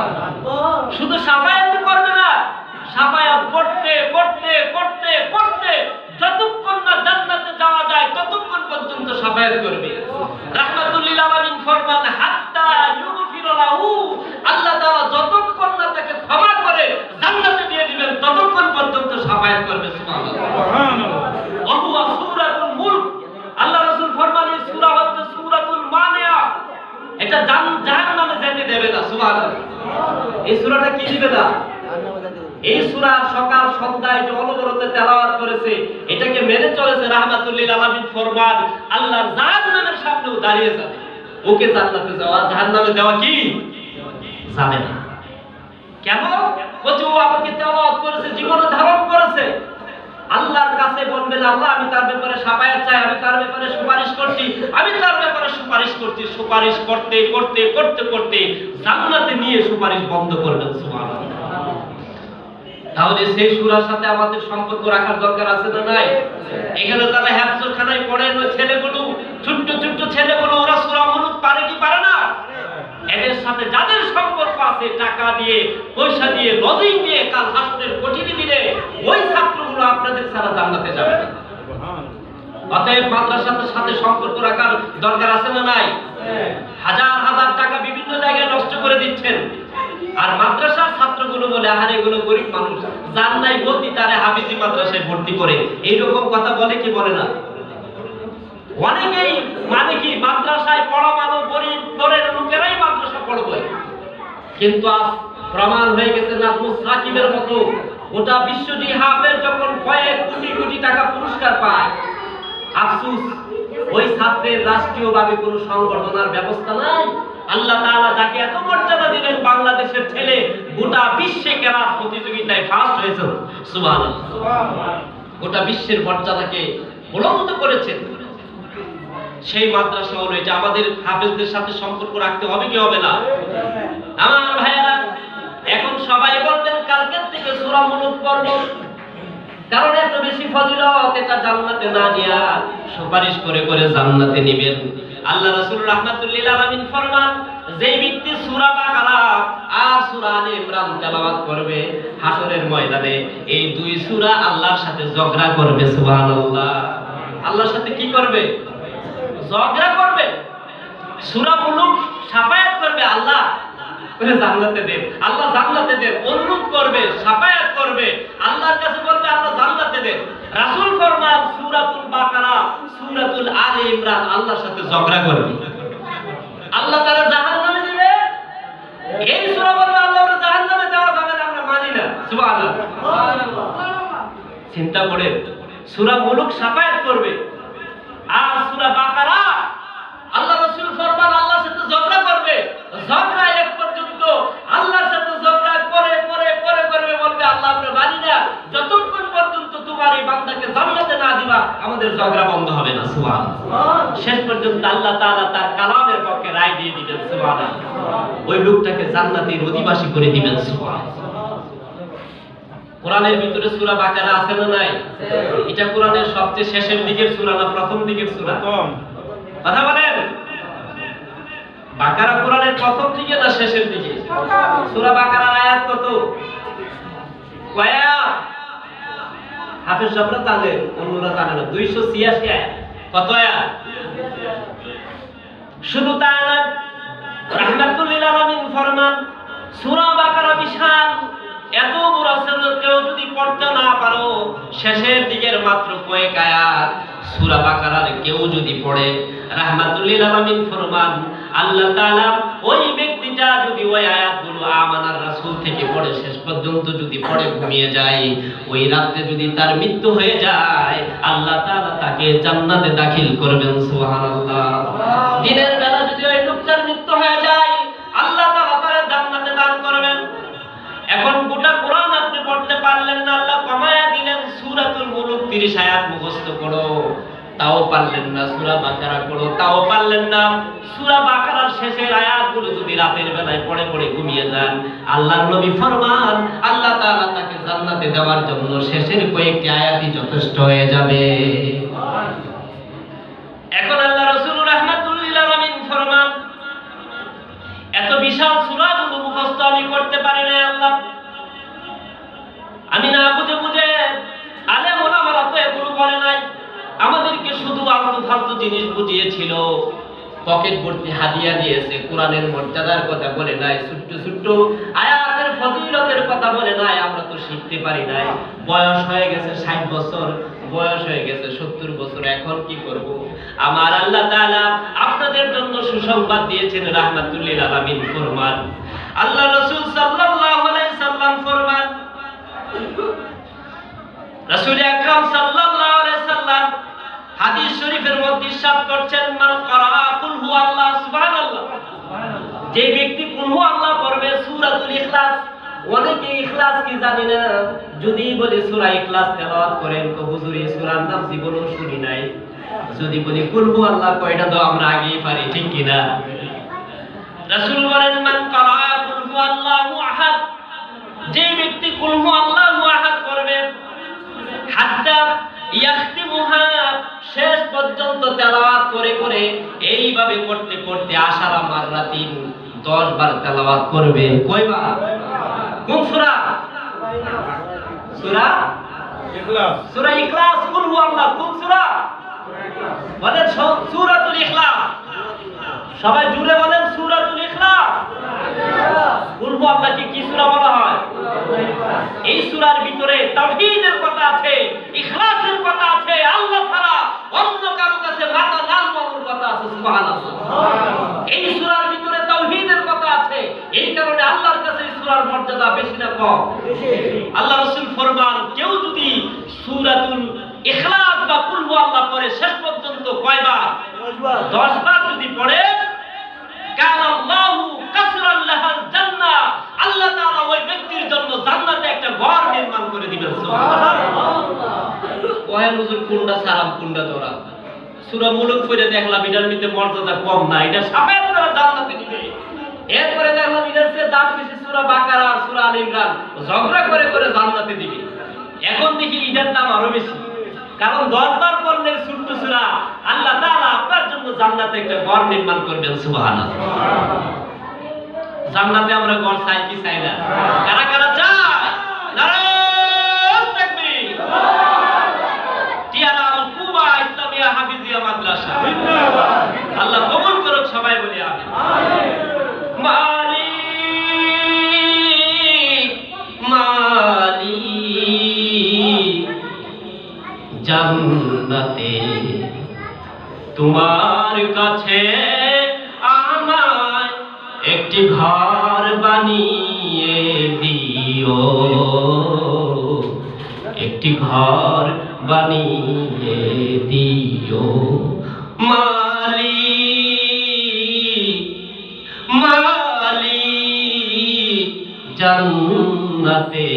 শুধু শাফায়াত করবে না, শাফায়াত করতে করতে করতে করতে যতক্ষণ না জান্নাতে যাওয়া যায় ততক্ষণ পর্যন্ত শাফায়াত করবে। রাহমাতুল লিল আলামিন ফরমান, হাত্তা ইউগফির লাহু, আল্লাহ তাআলা যতক্ষণ না তাকে ক্ষমা করে জান্নাতে দিয়ে দিবেন ততক্ষণ পর্যন্ত শাফায়াত করবে। সুবহানাল্লাহ। ওয়া হুয়া সূরাতুল মুলক। আল্লাহ রাসূল ফরমান, এই সূরা হচ্ছে সূরাতুল মানিয়া, এটা জাহান্নামে যেতে দেবে না। সুবহানাল্লাহ। এই সূরাটা কি দিবে না? এই সূরা সকাল সন্ধ্যায় যে অনবরত তেলাওয়াত করেছে, এটাকে মেনে চলেছে, রাহমাতুল লিল আলামিন ফরমান, আল্লাহর জাহান্নামের সামনেও দাঁড়িয়ে যাবে। ওকে জান্নাতে যাওয়া, জাহান্নামে দেওয়া কি যাবে না। কেন? ও আমাকে তেলাওয়াত করেছে, জীবনে ধারণ করেছে, আল্লাহর কাছে বলবেন, আল্লাহ আমি তার ব্যাপারে শাফায়াত চাই, আমি তার ব্যাপারে সুপারিশ করছি, আমি তার ব্যাপারে সুপারিশ করছি। সুপারিশ করতে করতে করতে করতে জান্নাতে নিয়ে সুপারিশ বন্ধ করবেন। সুবহানাল্লাহ। তাহলে সেই সূরার সাথে আমাদের সম্পর্ক রাখার দরকার আছে না নাই? এখানে যারা হেফজখানায় পড়ে ওই ছেলেগুলো, ছোট্ট ছোট্ট ছেলেগুলো, ওরা সূরা মুলক পারে কি পারে না? এদের সাথে যাদের সম্পর্ক আছে, টাকা দিয়ে, পয়সা দিয়ে, লজিং দিয়ে, কাল হাসরের কঠিন দিলে ওই ছাত্রগুলো আপনাদের ছাড়া জান্নাতে যাবে না। অতএব মাদ্রাসার সাথে সম্পর্ক রাখার দরকার আছে না নাই? হাজার হাজার টাকা বিভিন্ন জায়গায় নষ্ট করে দিচ্ছেন, আর মাদ্রাসার ছাত্রগুলো বলে, আরে এগুলো গরিব মানুষ, যার নাই গতি তারে হাফিজি মাদ্রাসায় ভর্তি করে, এইরকম কথা বলে কি বলে না? অনেকেই মানে কি মাদ্রাসায় পড়ানো গরিব ঘরের লোকেরাই মাদ্রাসা পড়বে, কিন্তু আজ প্রমাণ হয়ে গেছে নাজমুস সাকিবের মতো গোটা বিশ্বটি হাফেজ যখন কয়েক কোটি কোটি টাকা পুরস্কার পায়, আফসোস ওই ছাত্রের রাষ্ট্রীয়ভাবে কোনো সংগঠনের ব্যবস্থা নাই। আল্লাহ তাআলা যাকে এত মর্যাদা দিলেন, বাংলাদেশের ছেলে গোটা বিশ্বে কেরাত প্রতিযোগিতায় ফার্স্ট হয়েছে। সুবহানাল্লাহ। গোটা বিশ্বের মর্যাদাকে বুলন্দ করেছেন। সেই মাদ্রাসা হলো এটা। আমাদের হাফেজদের সাথে সম্পর্ক রাখতে হবে কি হবে না? আমার ভাইয়েরা, এখন সবাই বলবেন কালকে থেকে সূরা মুলক পড়ব, কারণ এত বেশি ফজিলত, এটা জান্নাতে না নিয়া সুপারিশ করে করে জান্নাতে নেবেন। আল্লাহ রাসূল রাহমাতুল লিল আলামিন ফরমান, যে ব্যক্তি সূরা বাকারা আর সূরা আলে ইমরান তেলাওয়াত করবে হাসরের ময়দানে, এই দুই সূরা আল্লাহর সাথে ঝগড়া করবে। সুবহানাল্লাহ। আল্লাহর সাথে কি করবে? ঝগড়া করবে। সূরা মুলক শাফায়াত করবে, আল্লাহ জান্নাতে দেন, আল্লাহ জান্নাতে দেন, অনুরোধ করবে, শাফায়াত করবে, আল্লাহর কাছে বলবে আল্লাহ জান্নাতে দেন। রাসূল ফরমান, সূরাতুল বাকারা, সূরাতুল আলে ইমরান আল্লাহর সাথে ঝগড়া করবে, আল্লাহ তারা জাহান্নামে দিবে। এই সূরা বলবে আল্লাহ ওরে জাহান্নামে দেওয়া যাবে না, আমরা মানি না। সুবহানাল্লাহ। চিন্তা করে, সূরা মুলক শাফায়াত করবে, আর সূরা বাকারা আল্লাহ রাসূল ফরমান আল্লাহর সাথে ঝগড়া করবে। ঝগড়া এক পর্যন্ত আল্লাহর সাথে ঝগড়া করে করে করে করবে, বলবে আল্লাহ আমরা মানি না, যতক্ষণ পর্যন্ত তোমার এই বান্দাকে জান্নাতে না দিবা আমাদের ঝগড়া বন্ধ হবে না। সুবহানাল্লাহ। শেষ পর্যন্ত আল্লাহ তাআলা তার কালামের পক্ষে রায় দিয়ে দিবেন। সুবহানাল্লাহ। ওই লোকটাকে জান্নাতের অধিবাসী করে দিবেন। সুবহানাল্লাহ। কোরআনের ভিতরে সূরা বাকারা আছে না নাই? এটা কোরআনের সবচেয়ে শেষের দিকের সূরা না প্রথম দিকের সূরা? কথা বলেন, বাকারা কোরআনের প্রথম দিকে না শেষের দিকে? সূরা বাকারার আয়াত কত? কয় আয়াত? হাফেজ সাহেবরা জানেন, অন্যরা জানে না। 286 আয়াত। কত আয়াত? শুধু তা না, রাহমাতুল লিল আলামিন ফরমান সূরা বাকারা বিশাল, এত বড় সূরা কেউ যদি পড়তে না পারো, শেষের দিকের মাত্র কয়েক আয়াত সূরা বাকারার কেউ যদি পড়ে, রাহমাতুল লিল আলামিন ফরমান আল্লাহ তাআলা ওই ব্যক্তিটা যদি ওই আয়াতগুলো আমানার রাসূল থেকে পড়ে শেষ পর্যন্ত যদি পড়ে ঘুমিয়ে যায়, ওই রাতে যদি তার মৃত্যু হয়ে যায়, আল্লাহ তাআলা তাকে জান্নাতে দাখিল করবেন। সুবহানাল্লাহ। দিনের বেলা যদি ওই লোকটার মৃত্যু হয়ে যায়, আল্লাহ তাআলা তাকে জান্নাতে দান করবেন। এখন গোটা কোরআন আপনি পড়তে পারলেন না, আল্লাহ কমায়া দিলেন সূরাতুল মুলুক 30 আয়াত মুখস্থ করো, তাও পারলেন না। সূরা বাকারা পড়ো, তাও পারলেন না। সূরা বাকারার শেষের আয়াতগুলো যদি রাতের বেলায় পড়ে পড়ে ঘুমিয়ে যান, আল্লাহর নবী ফরমান আল্লাহ তাআলা তাকে জান্নাতে দেওয়ার জন্য শেষের কয়েকটি আয়াতই যথেষ্ট হয়ে যাবে। এখন আল্লাহ রাসূল রাহমাতুল লিল আলামিন ফরমান এত বিশাল সূরাগুলো মুখস্থ আমি করতে পারি না আল্লাহ, আমি না বুঝে বুঝে, আলেম ওলামারা তো এগুলো বলে নাই, আমাদেরকে শুধু আলতু ফালতু জিনিস বুঝিয়েছিল, পকেট ভর্তি হাদিয়া দিয়েছে, কোরআনের মর্যাদার কথা বলে নাই, ছোট্ট ছোট্ট আয়াতের ফজিলতের কথা বলে নাই, আমরা তো শিখতে পারি নাই। বয়স হয়ে গেছে 60 বছর, বয়স হয়ে গেছে 70 বছর, এখন কি করব? আমার আল্লাহ তাআলা আপনাদের জন্য সুসংবাদ দিয়েছেন। রাহমাতুল লিল আলামিন ফরমান আল্লাহ রাসূল সাল্লাল্লাহু আলাইহি সাল্লাম ফরমান, রাসূল আকরাম সাল্লাল্লাহু আলাইহি সাল্লাম হাদিস শরীফের মধ্যে ইরশাদ করছেন, মান ক্বারা কুল হুয়াল্লাহ, সুবহানাল্লাহ, যে ব্যক্তি কুল হুয়াল্লাহ পড়বে সূরাতুল ইখলাস। অনেকে ইখলাস কি জানি না, যদি বলি সূরা ইখলাস তেলাওয়াত করেন তো হুজুর এই সূরার নাম জীবনেও শুনি নাই। যদি বলি কুল হুয়াল্লাহ কয়টা তো আমরা আগেই পারি, ঠিক কি না? রাসূল বলেন মান ক্বারা কুল হুয়াল্লাহু আহাদ, যে ব্যক্তি কুল হুয়াল্লাহু আহাদ পড়বে হাত্তা ইয়াখতিমুহা, শেষ পর্যন্ত তেলাওয়াত করে করে এইভাবে করতে করতে আশারা মাররাতিন 10 বার তেলাওয়াত করবে। কয়বার? কোন সূরা? সূরা ইখলাস। সূরা ইখলাস। কুল হুয়াল্লাহ কোন সূরা? বলেন সূরাতুল ইখলাস। সবাই জুড়ে বলেন সূরাতুল ইখলাস। কুল হুয়াল্লাহকে কি সূরা বলা হয়? এই সূরার ভিতরে তাওহীদের কথা আছে, ইখলাসের কথা আছে, আল্লাহ ছাড়া অন্য কারো কাছে মাথা না নোয়ানোর কথা আছে। সুবহানাল্লাহ। এই সূরার ভিতরে তাওহীদের কথা আছে, এই কারণে আল্লাহর কাছে এই সূরার মর্যাদা বেশি না কম? বেশি। আল্লাহ রাসূল ফরমান কেউ যদি সূরাতুল ইখলাস বা কুল হুয়াল্লাহ পড়ে শেষ পর্যন্ত কয়বার? 10 বার যদি পড়ে, কানাল্লাহু কাসরাল লাহাল জান্নাহ, আল্লাহ তাআলা ওই ব্যক্তির জন্য জান্নাতে একটা ঘর নির্মাণ করে দিবেন। সুবহানাল্লাহ। ওয়া হুজুর কোনটা সারাম কোনটা তোরা? সূরা মুলুক পড়ে দেখলাম এটার মধ্যে মর্যাদা কম না, এটা সাফায়াত করে জান্নাতে দিবে। এরপরে দেখলাম এটার চেয়ে দাম বেশি সূরা বাকারা আর সূরা আলে ইমরান, ঝগড়া করে করে জান্নাতে দিবে। এখন দেখি এটার দাম আরো বেশি, কারণ 10 বার পড়লে ছোট্ট সূরা, আল্লাহ তাআলা আপনার জন্য জান্নাতে একটা ঘর নির্মাণ করবেন। সুবহানাল্লাহ। জান্নাতে আমরা ঘর চাই কি চাই না? কারা কারা চায়? নারায়ে তাকবীর। টিয়ারা আল কুবা ইসলামিয়া হাফিজিয়া মাদ্রাসা জিন্দাবাদ। আল্লাহ কবুল করুক, সবাই বলি আমিন। মালিক মালিক জান্নাতে তোমার কাছে আমায় একটি ঘর বানিয়ে দিও, একটি ঘর বানিয়ে দিও। মালিক মালিক জান্নাতে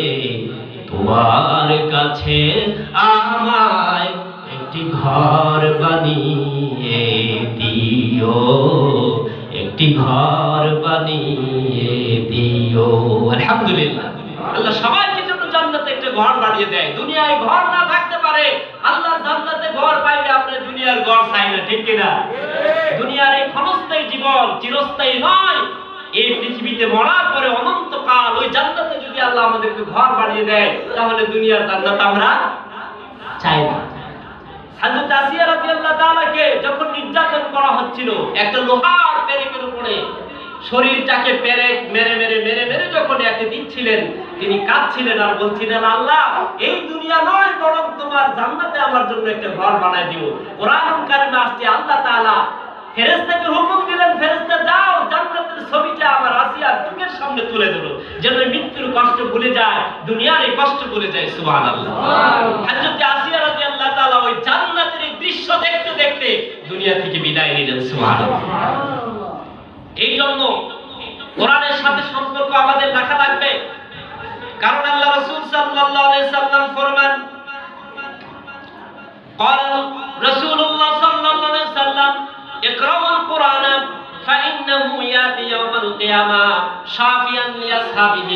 তোমার কাছে আমায় একটি ঘর বানিয়ে দিও, একটি ঘর বানিয়ে দিও। আলহামদুলিল্লাহ। আল্লাহ সবাইকে জন্য জান্নাতে একটা ঘর বানিয়ে দেয়। দুনিয়ায় ঘর না থাকতে পারে, আল্লাহর জান্নাতে ঘর পাইলে আপনি দুনিয়ার ঘর চাই না, ঠিক কিনা? দুনিয়ার এই ক্ষণস্থায়ী জীবন চিরস্থায়ী নয়। এই পৃথিবীতে মরার পরে অনন্তকাল ওই জান্নাতে যদি আল্লাহ আমাদেরকে ঘর বানিয়ে দেয়, তাহলে দুনিয়ার জান্নাত আমরা চাই না। হযরত আসিয়া রাদিয়াল্লাহু তাআলাকে যখন নির্যাতন করা হচ্ছিল, একটা লোহার পেরেকের উপরে শরীরটাকে পেরেক মেরে মেরে মেরে মেরে যখন একে দিচ্ছিলেন, তিনি কাঁদছিলেন আর বলছিলেন, আল্লাহ এই দুনিয়া নয়, বরং তোমার জান্নাতে আমার জন্য একটা ঘর বানায় দিও। কোরআনুল কারিমে আসছে আল্লাহ তাআলা ফেরেশতাকে হুকুম দিলেন, ফেরেশতা যাও জান্নাতের ছবিটা আমার আসিয়ার চোখের সামনে তুলে ধরো, যেন মৃত্যুর কষ্ট ভুলে যায়, দুনিয়ার এই কষ্ট ভুলে যায়। সুবহানাল্লাহ। হযরত আসিয়া রাদিয়াল্লাহু তাআলা ওই জান্নাতের এই দৃশ্য দেখতে দেখতে দুনিয়া থেকে বিদায় নিলেন। সুবহানাল্লাহ। এই জন্য কোরআনের সাথে সম্পর্ক আমাদের রাখা লাগবে, কারণ আল্লাহ রাসূল সাল্লাল্লাহু আলাইহি সাল্লাম ফরমান, قال رسول الله صلى الله عليه وسلم اقرأوا القرآن فإنه يأتي يوم القيامة شافيا لأصحابه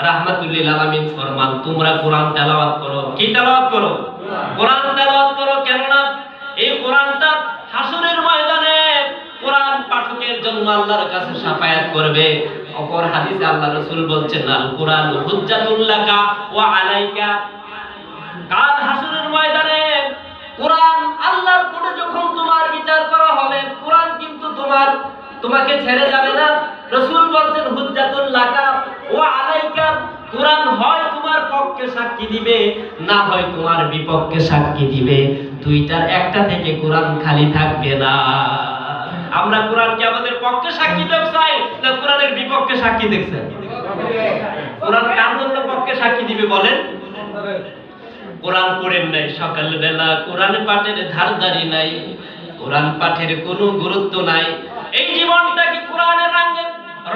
রাহমাতুল লিল আলামিন ফরমান, তোমরা কোরআন তেলাওয়াত করো। কি তেলাওয়াত করো? কোরআন তেলাওয়াত করো। কেননা এই কোরআনটা হাসরের ময়দানে কোরআন পাঠকের জন্য আল্লাহর কাছে শাফায়াত করবে। অপর হাদিসে আল্লাহ রাসূল বলছেন, আল কোরআন হুজ্জাতুল লাকা ওয়া আলাইকা। কাল হাসরের ময়দানে কোরআন আল্লাহর কোর্টে যখন তোমার বিচার করা হবে, কোরআন কিন্তু তোমাকে ছেড়ে যাবে না। রাসূল বলছেন হুজ্জাতুল লাকা ওয়া আলাইকা, কোরআন হয় তোমার পক্ষে সাক্ষী দিবে, না হয় তোমার বিপক্ষে সাক্ষী দিবে। দুইটার একটা থেকে কোরআন খালি থাকবে না। আমরা কোরআনকে আমাদের পক্ষে সাক্ষী দেখছাই না কোরআনের বিপক্ষে সাক্ষী দেখছেন? কোরআন কার জন্য পক্ষে সাক্ষী দিবে বলেন? কোরআন পড়েন নাই সকালবেলা, কোরআন পাঠের ধারদারি নাই, কোরআন পাঠের কোনো গুরুত্ব নাই, এই জীবনটাকে কোরআনের রঙে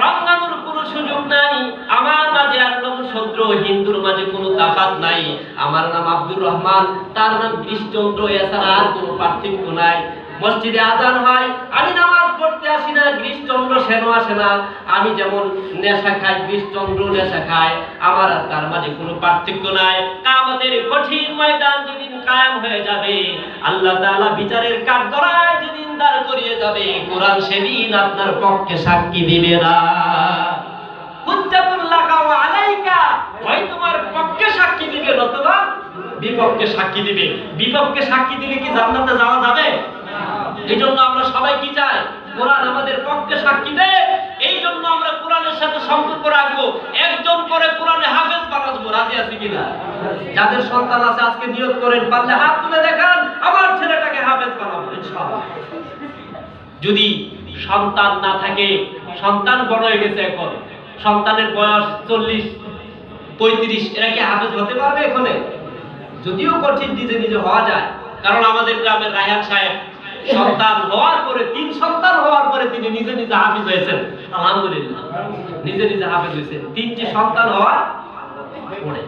রঙানোর কোনো সুযোগ নাই। আমার মাঝে আর কোনো শূদ্র হিন্দুর মাঝে কোনো তাফাত নাই। আমার নাম আব্দুর রহমান, তার নাম কৃষ্ণচন্দ্র, এছাড়া আর কোনো পার্থক্য নাই। মসজিদে আজান হয়, আমি নামাজ পড়তে আসি না, কৃষ্ণচন্দ্র সেন আসে না। আমি যেমন নেশা খাই, কৃষ্ণচন্দ্র নেশা খায়। আমার আর তার মাঝে কোনো পার্থক্য নাই। কিয়ামতের কঠিন ময়দান যেদিন কায়েম হয়ে যাবে, আল্লাহ তাআলা বিচারের কাঠগড়ায় যেদিন দাঁড় করিয়ে যাবে, কোরআন সেদিন আপনার পক্ষে সাক্ষী দিবে না। হুজ্জাতুল লাকা ওয়া আলাইকা, হয় তোমার পক্ষে সাক্ষী দিবে নতুবা বিপক্ষে সাক্ষী দিবে। বিপক্ষে সাক্ষী দিলে কি জান্নাতে যাওয়া যাবে? এই জন্য আমরা সবাই কি চাই? কোরআন আমাদের পক্ষে সাক্ষী দেয়। এই জন্য আমরা কোরআনের সাথে সম্পর্ক রাখবো। একজন করে কোরআনে হাফেজ বানাবো। রাজি আছি কিনা? যাদের সন্তান আছে আজকে নিয়ত করেন, পারলে হাত তুলে দেখান, আমার ছেলেটাকে হাফেজ বানাবো ইনশাআল্লাহ। যদি সন্তান না থাকে, সন্তান বড় হয়ে গেছে, এখন সন্তানের বয়স 40-35, এরা কি হাফেজ হতে পারবে এখানে? যদিও কঠিন, নিজে নিজে হওয়া যায়। কারণ আমাদের গ্রামের রায়হান সাহেব সন্তান হওয়ার পরে, 3 সন্তান হওয়ার পরে তিনি নিজে নিজে হাফেজ হয়েছেন। আলহামদুলিল্লাহ, নিজে নিজে হাফেজ হয়েছেন 3টি সন্তান হওয়ার পরে।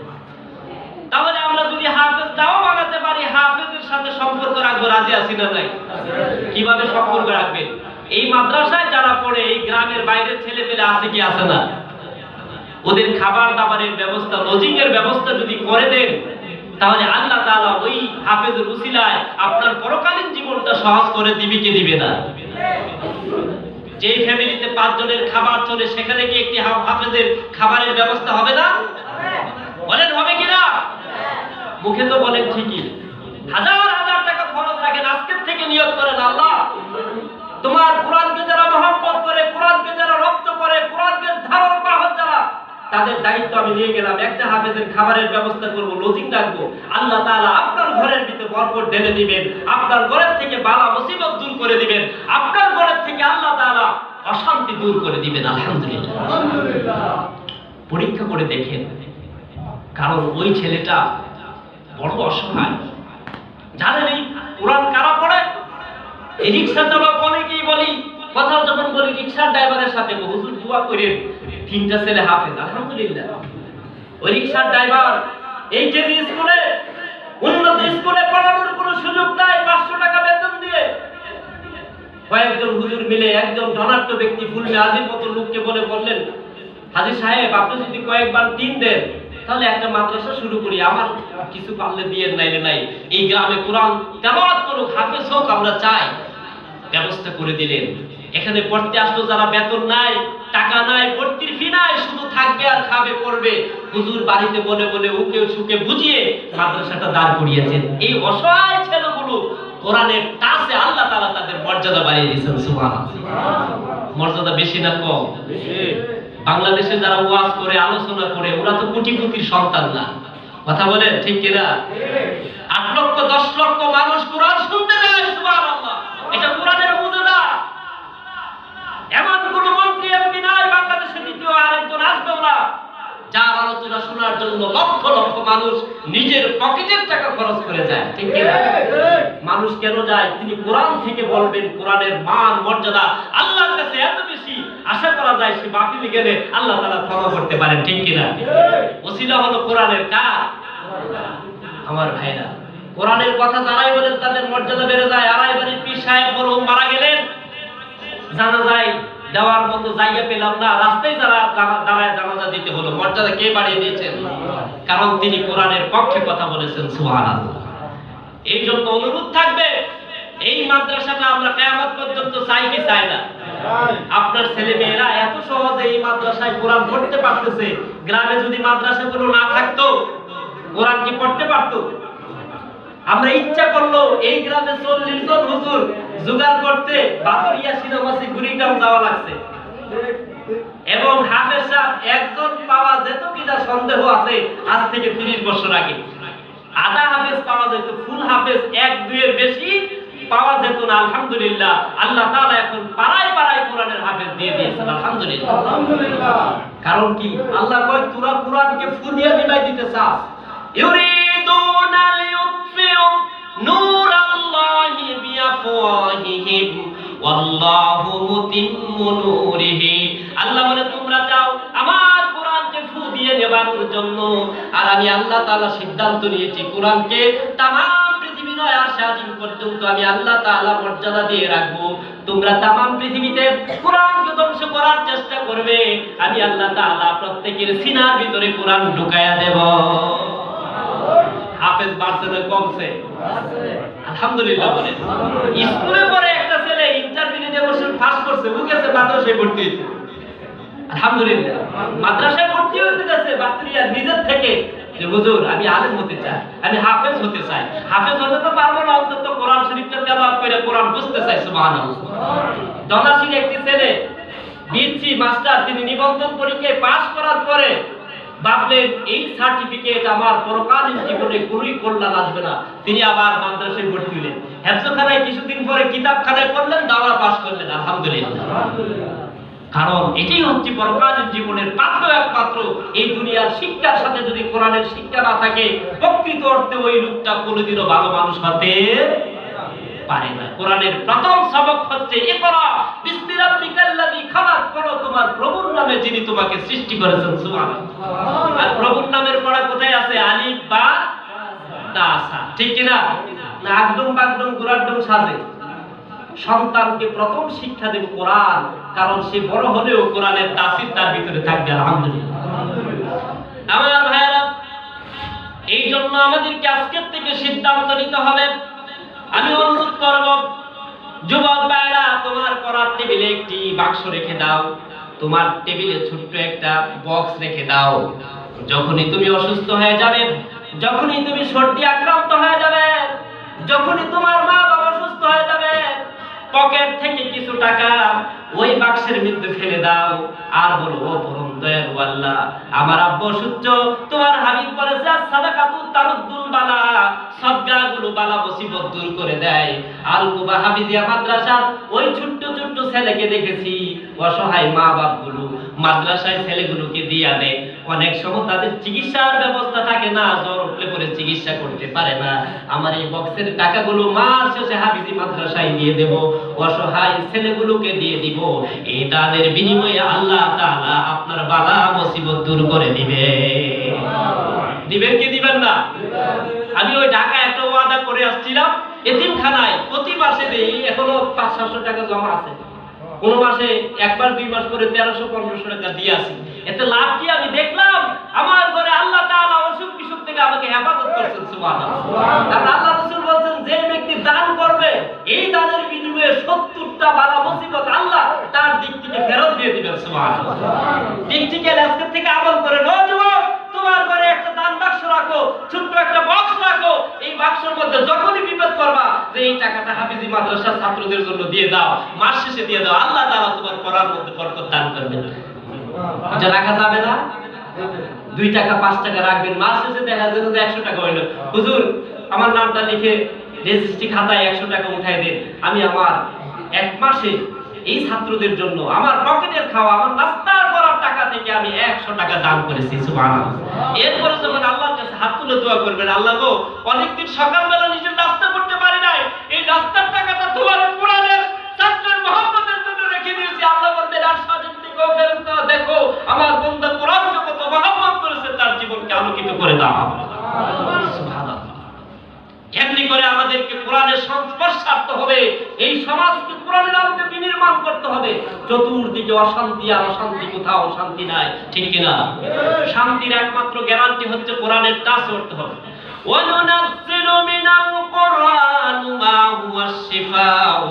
তাহলে আমরা যদি হাফেজ নাও বানাতে পারি, হাফেজের সাথে সম্পর্ক রাখবো। রাজি আছি না নাই? কিভাবে সম্পর্ক রাখবে? এই মাদ্রাসায় যারা পড়ে, এই গ্রামের বাইরের ছেলে পেলে আছে কি আছে না? ওদের খাবার দাবারের ব্যবস্থা, লজিং এর ব্যবস্থা যদি করে দেন, তাহলে আল্লাহ তাআলা ওই হাফেজের উসিলায় আপনার পরকালীন জীবনটা সহজ করে দিবে কি দিবে না? যে ফ্যামিলিতে 5 জনের খাবার চলে, সেখানে কি একটি হাফেজের খাবারের ব্যবস্থা হবে না? বলেন হবে কি না? মুখে তো বলেন ঠিকই, হাজার হাজার টাকা খরচ রাখেন, আজকের থেকে নিয়ত করেন, আল্লাহ তোমার কোরআনকে যারা মহব্বত করে, কোরআনকে যারা রপ্ত করে, কোরআনকে ধারণ বাহক যারা, তাদের দায়িত্ব আমি নিয়ে গেলাম। একটা হাফেজের খাবারের ব্যবস্থা করব, লজিং রাখবো। আল্লাহ তাআলা আপনার ঘরের ভিতরে বরকত ঢেলে দিবেন, আপনার ঘরের থেকে বালা মুসিবত দূর করে দিবেন, আপনার ঘরের থেকে আল্লাহ তাআলা অশান্তি দূর করে দিবেন। আলহামদুলিল্লাহ। পরীক্ষা করে দেখেন, কারণ ওই ছেলেটা বড় অসহায়। জানেন এই কোরআন কারা পড়ে? এই রিকশা চালক, অনেকেই বলি, কথা যখন বলি রিকশার ড্রাইভারের সাথে, হুজুর দোয়া করেন 3টা ছেলে হাফেজ। আলহামদুলিল্লাহ। ওই রিকশার ড্রাইভার এই কেজি স্কুলে, উন্নত স্কুলে পড়ানোর কোনো সুযোগ নাই, 500 টাকা বেতন দিয়ে কয়েকজন হুজুর মিলে একজন ধনাঢ্য ব্যক্তি ফুলমে হাজির মতো লোককে বললেন, হাজী সাহেব আপনি যদি কয়েকবার টিম দেন তাহলে একটা মাদ্রাসা শুরু করি, আমার কিছু পারলে দিয়ে নাইলে নাই, এই গ্রামে কোরআন তেলাওয়াত করুক, হাফেজ হোক, আমরা চাই। ব্যবস্থা করে দিলেন। এখানে পড়তে আসলো যারা বেতন নাই, টাকা নাই, ভর্তির ফি নাই, শুধু থাকবে আর খাবে পড়বে, হুজুর বাড়িতে বলে বলে উকে সুকে বুঝিয়ে মাদ্রাসাটা দাঁড় করিয়েছেন। এই অসহায় ছেলেগুলো কোরআনের টাচে আল্লাহ তাআলা তাদের মর্যাদা বাড়িয়ে দিয়েছেন। সুবহানাল্লাহ। মর্যাদা বেশি না কম? বাংলাদেশে যারা ওয়াজ করে আলোচনা করে ওরা তো কোটিপতির সন্তান না, কথা বলেন ঠিক কিনা? 8 লক্ষ 10 লক্ষ মানুষ কোরআন শুনতে যায়, সুবহানাল্লাহ। এটা কোরআনের মুজিজা। এমন কোন মন্ত্রী এমপি নাই বাংলাদেশে দ্বিতীয় আরেকজন আসবেও না যার আলোচনা শোনার জন্য লক্ষ লক্ষ মানুষ নিজের পকেটের টাকা খরচ করে যায়, ঠিক কিনা? মানুষ কেন যায়? তিনি কোরআন থেকে বলবেন। কোরআনের মান মর্যাদা আল্লাহর কাছে এত বেশি, আশা করা যায় সে বাতিলে গেলে আল্লাহ তাআলা ক্ষমা করতে পারেন, ঠিক কিনা? ওসিলা হলো কোরআনের কাজ। আমার ভাইরা, কোরআনের কথা যারাই বলেন তাদের মর্যাদা বেড়ে যায়। আর এবারে পীর সাহেব মরহুম মারা গেলেন, জানা যায় দেওয়ার মতো জায়গা পেলাম না, রাস্তায় দাঁড়ায় জানাজা দিতে হলো। মর্যাদা কে বাড়িয়ে দিয়েছেন? কারণ তিনি কোরআনের পক্ষে কথা বলেছেন, সুবহানাল্লাহ। এই জন্য অনুরোধ থাকবে, এই মাদ্রাসাটা আমরা কিয়ামত পর্যন্ত চাই কি চাই না? আপনার ছেলে মেয়েরা এত সহজে এই মাদ্রাসায় কোরআন পড়তে পারতেছে, গ্রামে যদি মাদ্রাসাগুলো না থাকতো কোরআন কি পড়তে পারতো? আমরা ইচ্ছা করলো এই গ্রামে 40 জন হুজুর জোগাড় করতে বাদুরিয়া সিনেমাসি গুড়িগ্রাম যাওয়া লাগছে, এবং হাফেজ সাহেব একজন পাওয়া যেত কিনা সন্দেহ আছে। আজ থেকে 30 বছর আগে আধা হাফেজ পাওয়া যেত, ফুল হাফেজ 1-2 এর বেশি পাওয়া যেত না। আলহামদুলিল্লাহ, আল্লাহ তাআলা এখন পাড়ায় পাড়ায় কোরআনের হাফেজ দিয়ে দিয়েছেন, আলহামদুলিল্লাহ। আলহামদুলিল্লাহ। কারণ কি? আল্লাহ কয় তোরা কোরআনকে ফু দিয়ে বিলাই দিতে চাস। ইউরিদুনা লিয়ুতফিউ নূরাল্লাহি বিআফওয়াহিহিম ওয়াল্লাহু মুতিম্মু নূরিহি। আল্লাহ বলে তোমরা যাও আমার কোরআনকে ফু দিয়ে নেবার জন্য, আর আমি আল্লাহ তাআলা সিদ্ধান্ত নিয়েছি কোরআনকে তামাম পৃথিবী নয় আরশ-ই-আজিম পর্যন্ত আমি আল্লাহ তাআলা মর্যাদা দিয়ে রাখবো। তোমরা তামাম পৃথিবীতে কোরআনকে ধ্বংস করার চেষ্টা করবে, আমি আল্লাহ তাআলা প্রত্যেকের সিনার ভিতরে কোরআন ঢুকায়া দেব। হাফেজ বাড়ছে না কমছে? আলহামদুলিল্লাহ বলেন। স্কুলে পড়ে একটা ছেলে ইন্টারমিডিয়েটে বসে পাস করছে, ও গেছে মাদ্রাসায় ভর্তি হইতে। আলহামদুলিল্লাহ, মাদ্রাসায় ভর্তি হতে গেছে বাতুরিয়া নিজের থেকে যে হুজুর আমি আলেম হতে চাই, আমি হাফেজ হতে চাই। হাফেজ হতে তো পারবো না, অন্তত কোরআন শরীফটা তেলাওয়াত করে কোরআন বুঝতে চাই, সুবহানাল্লাহ। দনাশীল একটি ছেলে বিএসসি মাস্টার, তিনি নিবন্ধন পরীক্ষায় পাস করার পরে ভাবলেন এই সার্টিফিকেট আমার পরকালীন জীবনে কোনোই কল্যাণ আসবে না। তিনি আবার মাদ্রাসায় ভর্তি হলেন, হেফজখানায় কিছুদিন পরে কিতাবখানায় পড়লেন, দাওয়া পাস করলেন, আলহামদুলিল্লাহ। কারণ এটাই হচ্ছে পরকালীন জীবনের পাত্র, একমাত্র। এই দুনিয়ার শিক্ষার সাথে যদি কোরআনের শিক্ষা না থাকে, প্রকৃত অর্থে ওই লোকটা কোনোদিনও ভালো মানুষ হতে পারে না। কোরআনের প্রথম সবক হচ্ছে ইকরা বিসমি রাব্বিকাল্লাযী খালাক, পড়ো তোমার প্রভুর নামে যিনি তোমাকে সৃষ্টি করেছেন, সুবহানাল্লাহ। আর প্রভুর নামের পড়া কোথায় আছে? আলিফ বা তা সা, ঠিক কি না? না আকদম বাকদম গুরাড্ডম সাজে। সন্তানকে প্রথম শিক্ষা দেব কোরআন, কারণ সে বড় হলেও কোরআনের তাসির তার ভিতরে থাকবে, আলহামদুলিল্লাহ। আমার ভাইরা, এই জন্য আমাদেরকে আজকের থেকে সিদ্ধান্ত নিতে হবে। আমি অনুরোধ করব যুবক ভাইরা, তোমার পড়ার টেবিলে একটি বাক্স রেখে দাও, তোমার টেবিলে ছোট্ট একটা বক্স রেখে দাও। যখনই তুমি অসুস্থ হয়ে যাবে, যখনই তুমি সর্দি আক্রান্ত হয়ে যাবে, যখনই তোমার মা বাবা অসুস্থ হয়ে যাবে, পকেট থেকে কিছু টাকা ওই বাক্সের মধ্যে ফেলে দাও, আর বলো ও পরম দয়ালু আল্লাহ, আমার আব্বু অসুস্থ, তোমার হাবিব বলেছে সাদাকাতু তারুদ্দুল বালা, সদকাগুলো বালা মুসিবত দূর করে দেয়। আল কুবা হাফিজিয়া মাদ্রাসার ওই ছোট্ট ছোট্ট ছেলেকে দেখেছি, অসহায় মা বাপগুলো মাদ্রাসায় ছেলেগুলোকে দিয়ে দেয়। অনেক সময় তাদের চিকিৎসার ব্যবস্থা থাকে না, জ্বর উঠলে পরে চিকিৎসা করতে পারে না। আমার এই বক্সের টাকাগুলো মাস শেষে হাফিজি মাদ্রাসায় দিয়ে দেব, অসহায় ছেলেগুলোকে দিয়ে দিব। এই দানের বিনিময়ে আল্লাহ তাআলা আপনার বালা মুসিবত দূর করে দিবে। দিবেন কি দিবেন না? আমি ওই ঢাকায় একটা ওয়াদা করে আসছিলাম, এতিমখানায় প্রতি মাসে দেই, এখনো 500-700 টাকা জমা আছে। কোন মাসে একবার 2 মাস করে 1300-1500 টাকা দিয়ে আসি। এতে লাভ কি? আমি দেখলাম আমার ঘরে আল্লাহ তাআলা অসুখ বিসুখ থেকে আমাকে হেফাজত করছেন, সুবহানাল্লাহ। আর আল্লাহ রাসূল বলেন যে ব্যক্তি দান করবে, এই দানের বিনিময়ে 70টা বালা মুসিবত আল্লাহ তার দিক থেকে ফেরত দিয়ে দিবেন, সুবহানাল্লাহ। ঠিক ঠিক আজকে থেকে আমল করে নাও যুবক, তোমার ঘরে একটা দান বাক্স রাখো, ছোট্ট একটা বক্স রাখো। এই বাক্সের মধ্যে যখনই বিপদ করবা যে এই টাকাটা হাফিজি মাদ্রাসার ছাত্রদের জন্য দিয়ে দাও, মাস শেষে দিয়ে দাও, আল্লাহ তাআলা তোমার পড়ার মধ্যে বরকত দান করবেন। এটা রাখা যাবে না? 2 টাকা 5 টাকা রাখবেন, মাস শেষে দেখা যাবে যে 100 টাকা হইলো, হুজুর আমার নামটা লিখে রেজিস্ট্রি খাতায় 100 টাকা উঠাই দেন, আমি আমার এক মাসে এই ছাত্রদের জন্য আমার পকেটের খাওয়া, আমার নাস্তার করার টাকা থেকে আমি 100 টাকা দান করেছি। সুবহানাল্লাহ। এরপরে যখন আল্লাহর কাছে হাত তুলে দোয়া করবেন, আল্লাহ গো অনেকদিন সকালবেলা নিজের নাস্তা করতে পারি নাই, এই নাস্তার টাকাটা তোমার কোরআনের ছাত্রের মহব্বতের জন্য রেখে দিয়েছি। আল্লাহ বলবেন আর সাজিদকে গো ফেরেশতা দেখো আমার বান্দা কোরআনকে কত মহব্বত করেছে, তার জীবনকে আলোকিত করে দাও। সুবহানাল্লাহ। কেমনি করে আমাদেরকে কোরআনের সংস্পর্শার্থ হবে, এই সমাজকে কোরআনের আলোকে বিনির্মাণ করতে হবে। চতুর্দিকে অশান্তি আর অশান্তি, কোথাও শান্তি নাই, ঠিক কিনা? শান্তির একমাত্র গ্যারান্টি হচ্ছে কোরআনের টাচ করতে হবে। ওয়ানুনাজ্জিলু মিনাল কুরআন মা হুয়া শিফাউ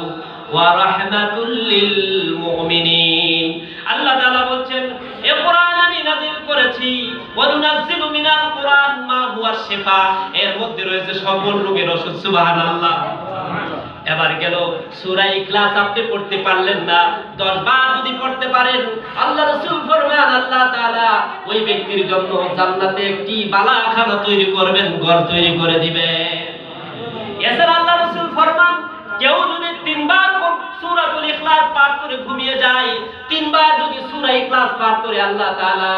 ওয়া রাহমাতুল লিল মুমিনিন। আল্লাহ তাআলা বলছেন এ কোরআন আমি নাযিল করেছি, ওয়ানুনাজ্জিলু মিনাল কুরআন মা হুয়া শিফা, এর মধ্যে রয়েছে সকল রোগের ওষুধ। সুবহানাল্লাহ। এবার গেল সূরা ইখলাস আপনি পড়তে পারলেন না, 10 বার যদি পড়তে পারেন, আল্লাহ রাসূল ফরমান আল্লাহ তাআলা ওই ব্যক্তির জন্য জান্নাতে একটি বালাখানা তৈরি করবেন, ঘর তৈরি করে দিবেন। এছাড়া আল্লাহ রাসূল ফরমান কেউ যদি 3 বার সূরাতুল ইখলাস পাঠ করে ঘুমিয়ে যায়, 3 বার যদি সূরা ইখলাস পাঠ করে, আল্লাহ তাআলা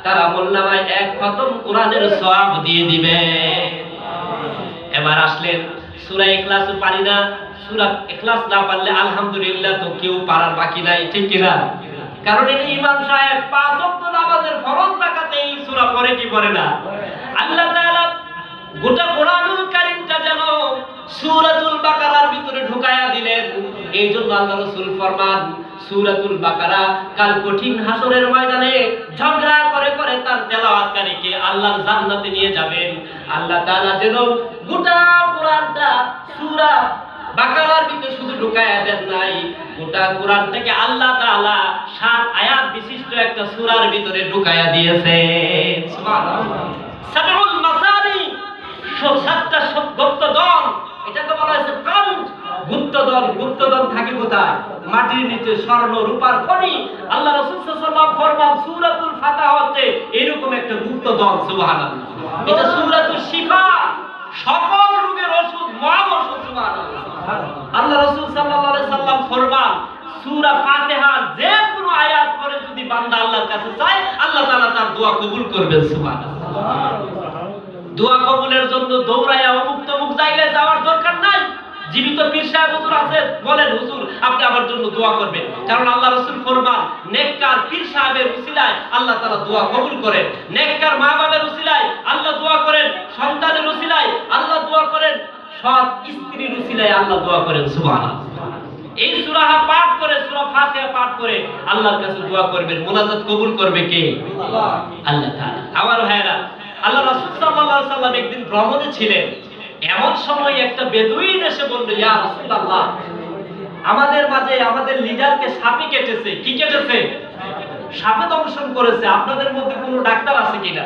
তার আমলনামায় 1 খতম কোরআনের সওয়াব দিয়ে দিবে। এবার আসলেন সূরা ইখলাসও পারি না, সূরা ইখলাস না পারলে আলহামদুলিল্লাহ তো কেউ পারার বাকি নাই, ঠিক কি না? কারণ এটা ইমাম সাহেব 5 ওয়াক্ত নামাজের ফরজ রাকাতে এই সূরা পড়ে কি পড়ে না? আল্লাহ তাআলা গোটা কোরআনুল কারীমটা যেন সূরাতুল বাকারার ভিতরে ঢুকায়া দিলেন। এইজন্য আল্লাহ রাসূল ফরমান সূরাতুল বাকারা কাল কঠিন হাসরের ময়দানে ঝগড়া করে করে তার তেলাওয়াতকারীকে আল্লাহর জান্নাতে নিয়ে যাবেন। আল্লাহ তাআলা যেন গোটা কোরআনটা সূরা বাকারার ভিতরে শুধু ঢুকায়া দেন নাই, গোটা কোরআনটাকে আল্লাহ তাআলা 7 আয়াত বিশিষ্ট একটা সূরার ভিতরে ঢুকায়া দিয়েছেন। সুবহানাল্লাহ। সাবউল মাসানি, 7টা গুপ্তধন, এটাকে বলা হয়েছে কঞ্জ। গুপ্তধন, গুপ্তধন থাকে কোথায়? মাটির নিচে, স্বর্ণ রূপার খনি। আল্লাহ রাসূল সাল্লাল্লাহু আলাইহি ওয়াসাল্লাম ফরমান সূরাতুল ফাতিহা হচ্ছে এরকম একটা গুপ্তধন। সুবহানাল্লাহ। এটা সূরাতুল শিফা, সকল রোগের ওষুধ, মহা ওষুধ। সুবহানাল্লাহ। আল্লাহ রাসূল সাল্লাল্লাহু আলাইহি ওয়াসাল্লাম ফরমান সূরা ফাতিহার যে কোনো আয়াত পড়ে যদি বান্দা আল্লাহর কাছে চায়, আল্লাহ তাআলা তার দোয়া কবুল করবেন। সুবহানাল্লাহ। দোয়া কবুলের জন্য দৌড়ায়া অমুক তমুক জায়গায় যাওয়ার দরকার নাই। জীবিত পীর সাহেব হুজুর আছে, বলেন হুজুর আপনি আমার জন্য দোয়া করবেন, কারণ আল্লাহ রাসূল ফরমান নেককার পীর সাহেবের উসিলায় আল্লাহ তাআলা দোয়া কবুল করেন। নেককার মা বাবার উসিলায় আল্লাহ দোয়া করেন, সন্তানের উসিলায় আল্লাহ দোয়া করেন, সৎ স্ত্রীর উসিলায় আল্লাহ দোয়া করেন। সুবহানাল্লাহ। এই সূরা পাঠ করে, সূরা ফাতিহা পাঠ করে আল্লাহর কাছে দোয়া করবেন, মুনাজাত কবুল করবে কে? আল্লাহ। আল্লাহ তাআলা। আমার ভাইরা, আল্লাহ রাসূল সাল্লাল্লাহু আলাইহি ওয়াসাল্লাম একদিন ভ্রমণে ছিলেন। এমন সময় একটা বেদুইন এসে বলল, ইয়া রাসূলুল্লাহ, আমাদের মাঝে আমাদের লিডারকে সাপে কেটেছে। কি কেটেছে? সাপে দংশন করেছে, আপনাদের মধ্যে কোনো ডাক্তার আছে কিনা?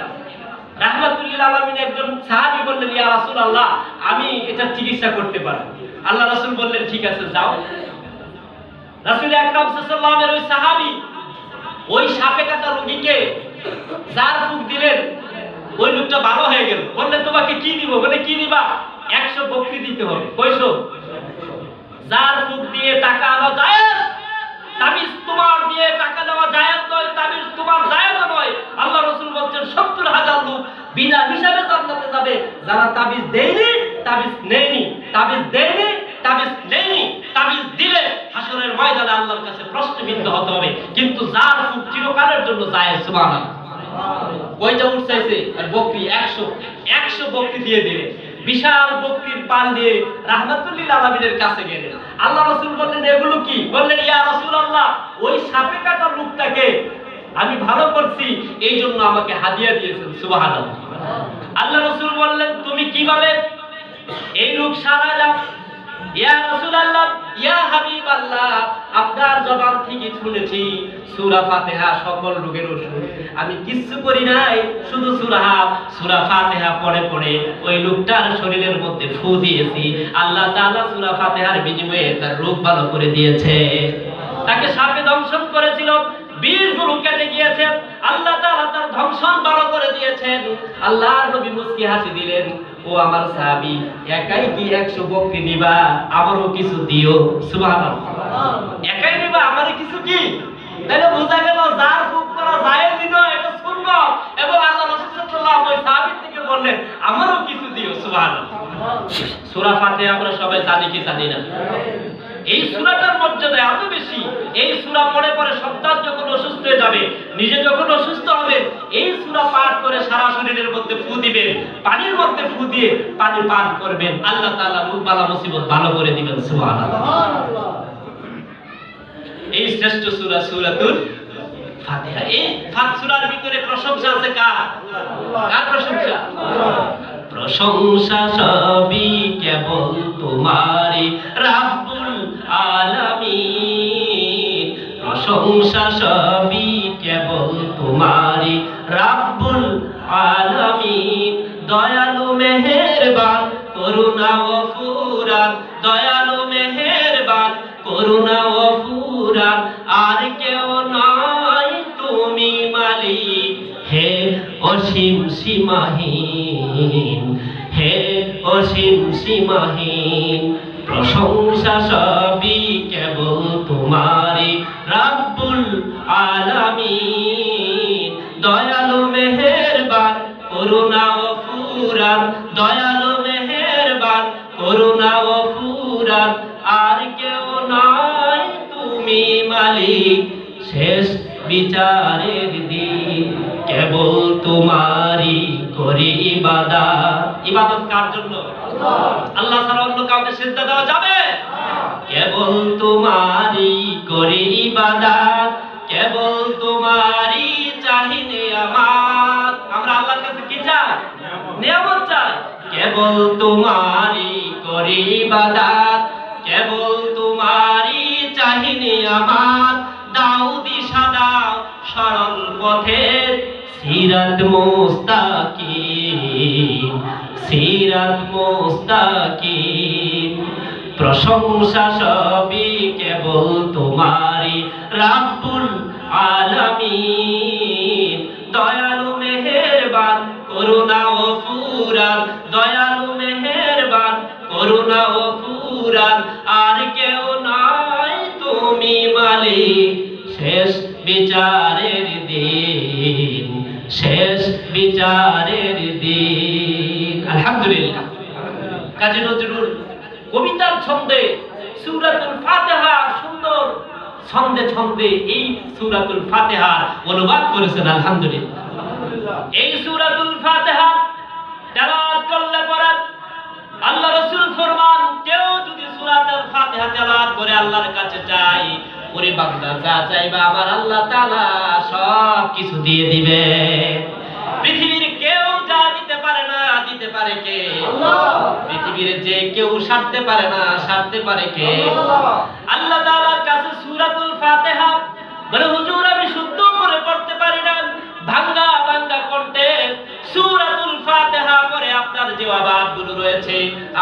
রাহমাতুল্লিল আলামিন একজন সাহাবী বললেন, ইয়া রাসূলুল্লাহ, আমি এটা চিকিৎসা করতে পারি। আল্লাহ রাসূল বললেন, ঠিক আছে যাও। রাসূল আকরাম সাল্লাল্লাহু আলাইহি ওই সাহাবী ওই সাপে কাটা রোগীকে যার ফুক দিলেন, ওই লোকটা ভালো হয়ে গেল। বললেন তোমাকে কি দিব? বলে কি দিবা? 100 বকরি দিতে হবে। কয়শো? যার ফুক দিয়ে টাকা আনা যায়, তাবিজ তোমার দিয়ে টাকা দেওয়া জায়েজ নয়, তাবিজ তোমার জায়েজ নয়। আল্লাহ রাসূল বলেন 70,000 লোক বিনা হিসাবে জান্নাতে যাবে, যারা তাবিজ দেয়নি, তাবিজ নেয়নি, তাবিজ দেয়নি, তাবিজ নেয়নি। তাবিজ দিলে হাসরের ময়দানে আল্লাহর কাছে প্রশ্নবিদ্ধ হতে হবে, কিন্তু যার ফুক চিরকালের জন্য জায়েজ। সুবহানাল্লাহ। কয়টা উট চাইছে? আর বকরি 100 বকরি দিয়ে দিলেন। বিশাল বকরির পাল দিয়ে রাহমাতুল্লিল আলামিনের কাছে গেলেন। আল্লাহ রাসূল বললেন এগুলো কি? বললেন ইয়া রাসূলুল্লাহ, ওই সাপে কাটা লোকটাকে আমি ভালো করছি, এই জন্য আমাকে হাদিয়া দিয়েছেন। সুবহানাল্লাহ। আল্লাহ রাসূল বললেন তুমি কিভাবে? এই লোক সারা রাত ইয়া রাসূলুল্লাহ, ইয়া হাবিবাল্লাহ, আপনার জবান থেকে শুনেছি সূরা ফাতিহা সকল রোগের ওষুধ। আমি কিচ্ছু করি নাই, শুধু সূরা ফাতিহা পড়ে পড়ে ওই লোকটার শরীরের মধ্যে ফু দিয়েছি, আল্লাহ তাআলা সূরা ফাতিহার বিনিময়ে তার রোগ ভালো করে দিয়েছে। তাকে সাপে দংশন করেছিল, বীজগুলো কেটে গিয়েছে, আল্লাহ তাআলা তার দংশন ভালো করে দিয়েছেন। আল্লাহর নবী মুস্কি হাসি দিলেন, ও আমার সাহাবী, একাই কি 100 বকরি নিবা? আমারও কিছু দিও। সুবহানাল্লাহ, একাই নিবা, আমারও কিছু কি? তাহলে বোঝা গেল যার ফুক করা জায়েজ নয়, এটা সুন্নাত। এবং আল্লাহ রাসূল সাল্লাল্লাহু আলাইহি ওয়াসাল্লাম ওই সাহাবীর থেকে বললেন, আমারও কিছু দিও। সুবহানাল্লাহ। সূরা ফাতিহা আমরা সবাই জানি কি জানি না? এই সূরাটার মর্যাদা এত বেশি। এই সূরা পড়ে পড়ে সন্তান যখন অসুস্থ হয়ে যাবে, নিজে যখন অসুস্থ হবে, এই সূরা পাঠ করে সারা শরীরের মধ্যে ফু দিবেন, পানির মধ্যে ফু দিয়ে পানি পান করবেন, আল্লাহ তাআলা রোগ বালা মুসিবত ভালো করে দিবেন। সুবহানাল্লাহ। এই শ্রেষ্ঠ সূরা সূরাতুল ফাতিহা। এই সূরার ভিতরে প্রশংসা আছে কার? কার প্রশংসা? প্রশংসা সবই কেবল তোমারই রাব্বুল আলামিন। প্রশংসা সবই কেবল তোমারই রাব্বুল আলামিন। দয়ালু মেহেরবান করুণা ও ফুরান, দয়ালু মেহেরবান করুণা ও ফুরান, আর কেউ নয় তুমি মালিক, হে অসীম সীমাহীন, হে অসীম সীমাহীন। প্রশংসা সবই কেবল তোমারই রাব্বুল আলামিন। দয়ালু মেহেরবান করুণা ও ফুরান, দয়ালু মেহেরবান করুণা ও ফুরান, আর কেউ নয় তুমি মালিক, শেষ বিচারের দিন কেবল তোমারই করি ইবাদত। ইবাদত কার জন্য? আল্লাহ ছাড়া অন্য কাউকে সিজদা দেওয়া যাবে? কেবল তোমারই করি ইবাদত, কেবল তোমারই চাহি নিয়ামত। আমরা আল্লাহর কাছে কি চাই? নিয়ামত চাই। কেবল তোমারই করি ইবাদত, কেবল তোমারই চাহি নিয়ামত। দাও দিশা দাও সরল পথের, সিরাত মুস্তাকিম, সিরাত মুস্তাকিম। প্রশংসা সবই কেবল তোমারই রাব্বুল আলামিন। দয়ালু মেহেরবান করুণা ও ফুরান, দয়ালু মেহেরবান করুণা ও ফুরান, আর কেউ নয় তুমি মালিক, শেষ বিচারের দিন, শেষ বিচারের দিন। আলহামদুলিল্লাহ। কাজী নজরুল কবিতার ছন্দে সূরাতুল ফাতিহা সুন্দর ছন্দে ছন্দে এই সূরাতুল ফাতিহার অনুবাদ করেছেন। আলহামদুলিল্লাহ। এই সূরাতুল ফাতিহা তেলাওয়াত করলে পরে আল্লাহ রাসূল ফরমান, কেউ যদি সূরাতুল ফাতিহা তেলাওয়াত করে আল্লাহর কাছে যায়, ওরে বান্দা যা চাইবা আমার আল্লাহ তাআলা সব কিছু দিয়ে দিবে। পৃথিবীর কেউ যা দিতে পারে না, দিতে পারে কে? আল্লাহ। পৃথিবীর যে কেউ সারতে পারে না, সারতে পারে কে? আল্লাহ তাআলার কাছে সূরাতুল ফাতিহা বলে, হুজুর আমি শুদ্ধ করে পড়তে পারি না, ভাঙ্গা ভাঙ্গা কণ্ঠে সূরাতুল ফাতিহা পড়ে আপনার যে আবাদগুলো রয়েছে,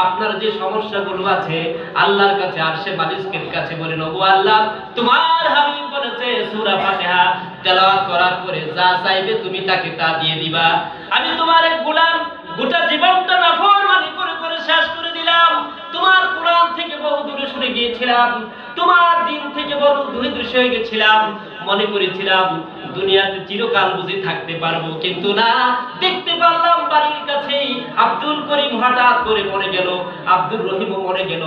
আপনার যে সমস্যাগুলো আছে, আল্লাহর কাছে আরশে মালিকের কাছে বলেন, ওগো আল্লাহ, তোমার হাবিব বলেছে সূরা ফাতিহা তেলাওয়াত করার পরে যা চাইবে তুমি তাকে তা দিয়ে দিবা। আমি তোমার এক গোলাম, গোটা জীবনটা নাফরমানি করে করে শেষ করে দিলাম। তোমার কোরআন থেকে বহু দূরে সরে গিয়েছিলাম, তোমার দিন থেকে বহু দূরে দূরে সরে গেছিলাম। মনে করেছিলাম দুনিয়াতে চিরকাল বুঝে থাকতে পারবো, কিন্তু না, দেখতে পারলাম বাড়ির কাছেই আব্দুল করিম হঠাৎ করে মরে গেল, আব্দুর রহিমও মরে গেল।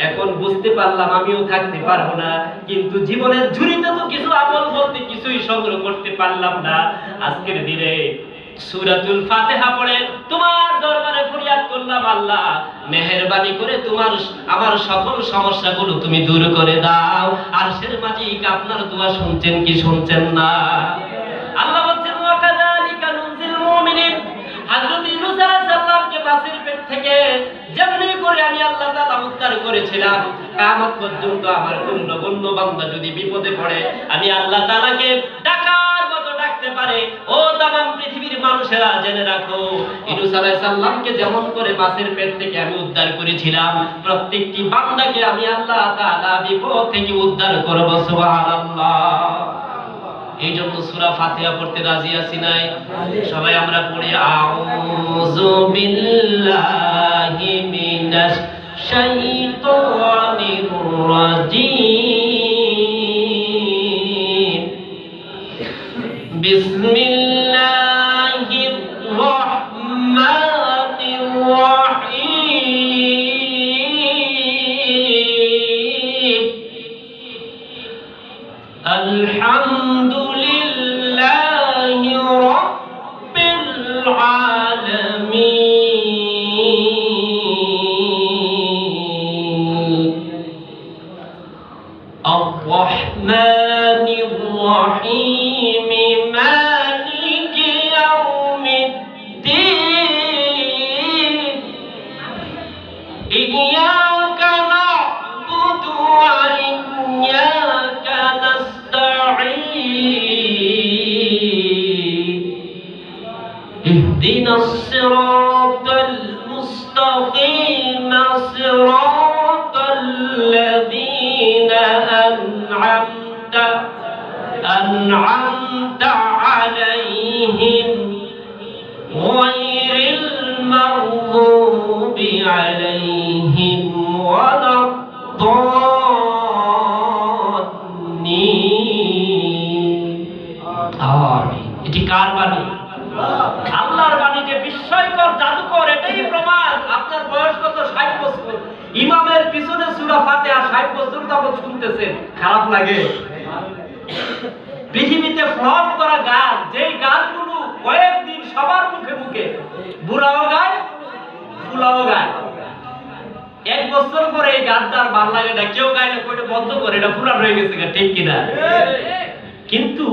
এখন বুঝতে পারলাম আমিও থাকতে পারবো না, কিন্তু জীবনের ঝুড়িতে তো কিছু আমল বলতে কিছুই সংগ্রহ করতে পারলাম না। আজকের দিনে সূরাতুল ফাতিহা পড়ে তোমার দরবারে ফরিয়াদ করলাম, আল্লাহ মেহেরবানি করে তোমার আমার সকল সমস্যাগুলো তুমি দূর করে দাও। আরশের মালিক আপনার দোয়া শুনছেন কি শুনছেন না? আল্লাহ বলছেন, ওয়া কাযালিকা নুনজিল মুমিনিন। হযরত ইউনূস আলাইহিস সালামকে মাছের পেট থেকে যেমনি করে আমি আল্লাহ তাআলা উদ্ধার করেছিলাম, কিয়ামত পর্যন্ত আমার গণ্য বান্দা যদি বিপদে পড়ে আমি আল্লাহ তাআলাকে ডাকার মতো ডাকতে পারে। ও তামাম পৃথিবীর মানুষেরা জেনে রাখো, ইউনূস আলাইহিস সালামকে যেমন করে মাছের পেট থেকে আমি উদ্ধার করেছিলাম, প্রত্যেকটি বান্দাকে আমি আল্লাহ তাআলা বিপদ থেকে উদ্ধার করব। সুবহানাল্লাহ। এই জন্য সূরা ফাতিহা পড়তে রাজি আছি নাই? সবাই আমরা পড়ি আউযু বিল্লাহি মিনাশ শাইতানির রাজিম। বিসমিল্লাহির রাহমানির রাহিম। আলহামদুলিল্লাহি রাব্বিল আলামিন। আর-রাহমানির রাহিম। মালিকি ইয়াউমিদ্দিন। ইয়্যাকা না'বুদু ওয়া ইয়্যাকা নাস্তাঈন। ইহদিনাস সিরাতাল মুস্তাকিম। সিরাতাল্লাযীনা আন'আমতা আলাইহিম গায়রিল মাগযুবি আলাইহিম ওয়ালাদ-দাল্লিন। আমিন। এটি কার বাণী? আল্লাহর বাণী যে বিস্ময়কর জাদুকর, এটাই প্রমাণ। আপনার বয়স কত? 60 বছর। ইমামের পিছনে সূরা ফাতিহা 60 বছর যাবত শুনতেছেন, খারাপ লাগে? পৃথিবীতে ফ্লপ করা গান, যেই গানগুলো কয়েকদিন সবার মুখে মুখে, বুড়াও গায় ফুলাও গায়, 1 বছর পরে এই গানটা আর ভালো লাগে না, কেউ গাইলে কইটা বন্ধ করে, এটা পুরান হয়ে গেছে, ঠিক কিনা? কিন্তু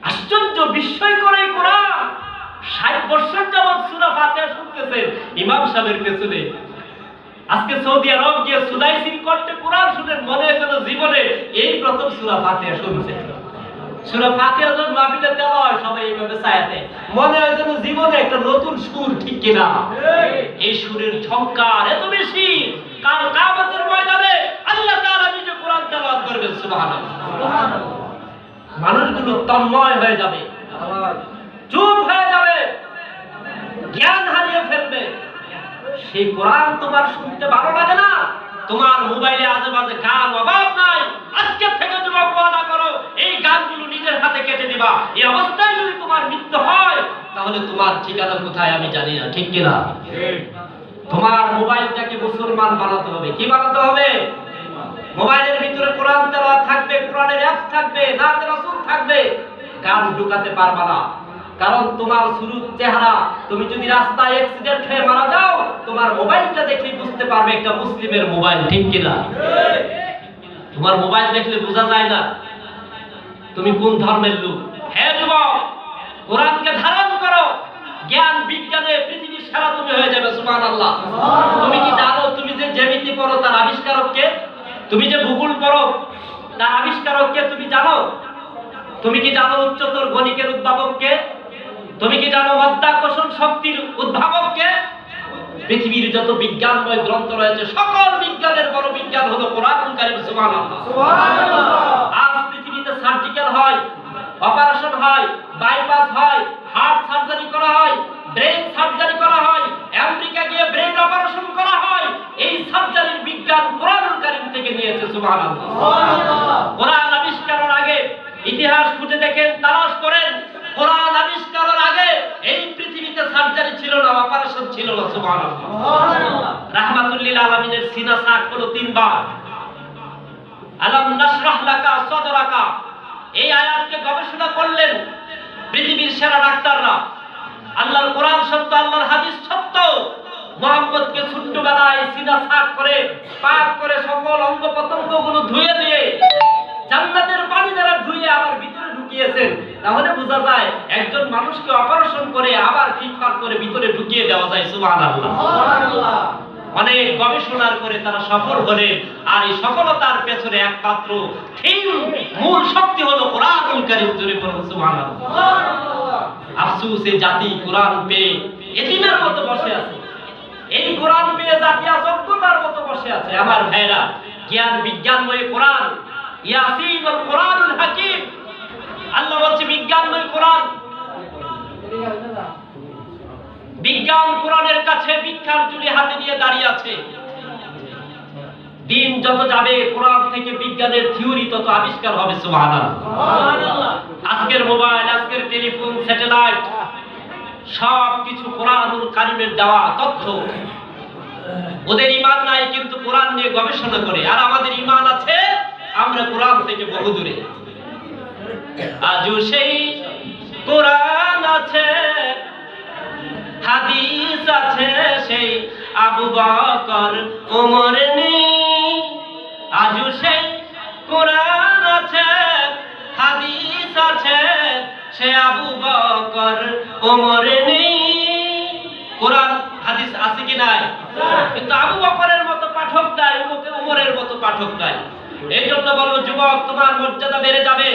আশ্চর্য বিস্ময়কর এই কোরআন, 60 বছর যাবত সূরা ফাতিহা শুনতেছেন ইমাম সাহেবের পেছনে। আজকে সৌদি আরব গিয়ে সুদাইসির কণ্ঠে কোরআন শুনেন, মনে হয় যেন জীবনে এই প্রথম সূরা ফাতিহা শুনছে। সূরা ফাতিহা যখন মাহফিলে দেওয়া হয় সবাই এইভাবে ছায়াতে, মনে হয় যেন জীবনে একটা নতুন সুর, ঠিক কিনা? এই সুরের ঝংকার এত বেশি, কাল কিয়ামতের ময়দানে আল্লাহ তাআলা নিজে কোরআন তেলাওয়াত করবেন। সুবহানাল্লাহ। মানুষগুলো তন্ময় হয়ে যাবে, চুপ হয়ে যাবে, জ্ঞান হারিয়ে ফেলবে। সেই কোরআন তোমার শুনতে ভালো লাগে না? তোমার মোবাইলে আজেবাজে গান অভাব নাই। আজকে থেকে যুবক ওয়াদা করো, এই গানগুলো নিজের হাতে কেটে দিবা। এই অবস্থায় যদি তোমার মৃত্যু হয় তাহলে তোমার ঠিকানা কোথায় আমি জানি না, ঠিক কিনা? তোমার মোবাইলটাকে মুসলমান বানাতে হবে। কি বানাতে হবে? মোবাইলের ভিতরে কোরআন তেলাওয়াত থাকবে, কোরআনের অ্যাপস থাকবে, নাতে রাসূল থাকবে, গান ঢুকাতে পারবা না। কারণ তোমার সুরুত চেহারা, তুমি যদি রাস্তায় অ্যাক্সিডেন্ট হয়ে মারা যাও, তোমার মোবাইলটা দেখলেই বুঝতে পারবে একটা মুসলিমের মোবাইল, ঠিক কিনা? তোমার মোবাইল দেখলে বোঝা যায় না তুমি কোন ধর্মের লোক। হে যুবক, কোরআনকে ধারণ করো, জ্ঞান বিজ্ঞানে পৃথিবীর সেরা তুমি হয়ে যাবে। সুবহানাল্লাহ। তুমি কি জানো তুমি যে জ্যামিতি পড়ো তার আবিষ্কারক কে? তুমি যে ভূগোল পড়ো তার আবিষ্কারক কে তুমি জানো? তুমি কি জানো উচ্চতর গণিতের উদ্ভাবক কে? তুমি কি জানো মাধ্যাকর্ষণ শক্তির উদ্ভাবক কে? পৃথিবীর যত বিজ্ঞানময় গ্রন্থ রয়েছে সকল বিজ্ঞানের বড় বিজ্ঞান হলো কোরআনুল কারীম। সুবহানাল্লাহ। সুবহানাল্লাহ। আজ পৃথিবীতে সার্জিক্যাল হয়, অপারেশন হয়, বাইপাস হয়, হার্ট সার্জারি করা হয়, ব্রেন সার্জারি করা হয়, আমেরিকা গিয়ে ব্রেন অপারেশন করা হয়। এই সার্জারির বিজ্ঞান কোরআনুল কারীম থেকে নিয়েছে। সুবহানাল্লাহ। সুবহানাল্লাহ। কোরআন আবিষ্কারের আগে ইতিহাস খুঁজে দেখেন, তালাশ করেন, কোরআন আবিষ্কারের আগে এই পৃথিবীতে সার্জারি ছিল না, অপারেশন ছিল না। সুবহানাল্লাহ। সুবহানাল্লাহ। রাহমাতুল লিল আলামিনের সিনা সাক হলো 3 বার। আলাম নাশরাহ লাকা সাদরাকা, এই আয়াতকে গবেষণা করলেন পৃথিবীর সেরা ডাক্তাররা। আল্লাহর কোরআন সত্য, আল্লাহর হাদিস সত্য। মুহাম্মদকে ছোট্টবেলায় সিনা সাক করে, পাক করে, সকল অঙ্গ প্রত্যঙ্গগুলো ধুয়ে দিয়ে জান্নাতের পানি দ্বারা ধুয়ে আবার ভিতরে ঢুকিয়েছেন। তাহলে বোঝা যায় একজন মানুষকে অপারেশন করে আবার ফিটফাট করে ভিতরে ঢুকিয়ে দেওয়া যায়। সুবহানাল্লাহ। সুবহানাল্লাহ। অনেক গবেষণার করে তারা সফল হলেন। আর এই সফলতার পেছনে একমাত্র মূল শক্তি হলো কোরআনুল কারীম। জোরে বলুন সুবহানাল্লাহ। আফসোস এই জাতি কোরআন পেয়ে এতিমের মতো বসে আছে। এই কোরআন পেয়ে জাতি অযোগ্যতার মতো বসে আছে। আমার ভাইরা, জ্ঞান বিজ্ঞানময় কোরআন, ইয়াসিন ওয়াল কোরআনুল হাকীম। আল্লাহ বলছে বিজ্ঞানময় কোরআন। বিজ্ঞান কোরআনের কাছে ভিক্ষার ঝুলি হাতে নিয়ে দাঁড়িয়ে আছে। দিন যত যাবে কোরআন থেকে বিজ্ঞানের থিওরি তত আবিষ্কার হবে। সুবহানাল্লাহ। আজকের মোবাইল, আজকের টেলিফোন, স্যাটেলাইট সবকিছু কোরআনুল কারীমের দেওয়া তথ্য। ওদের ঈমান নাই কিন্তু কোরআন নিয়ে গবেষণা করে, আর আমাদের ঈমান আছে, আমরা কোরআন থেকে বহু দূরে। আজও সেই কোরআন আছে, হাদিস আছে, সেই আবু বকর ওমর নেই। আজও সেই কোরআন আছে, হাদিস আছে, সে আবু বকর ওমর নেই। কোরআন হাদিস আছে কি নাই? কিন্তু আবু বকরের মতো পাঠক নাই, ওমরের মতো পাঠক নাই। এই জন্য বলবো যুবক, তোমার মর্যাদা বেড়ে যাবে।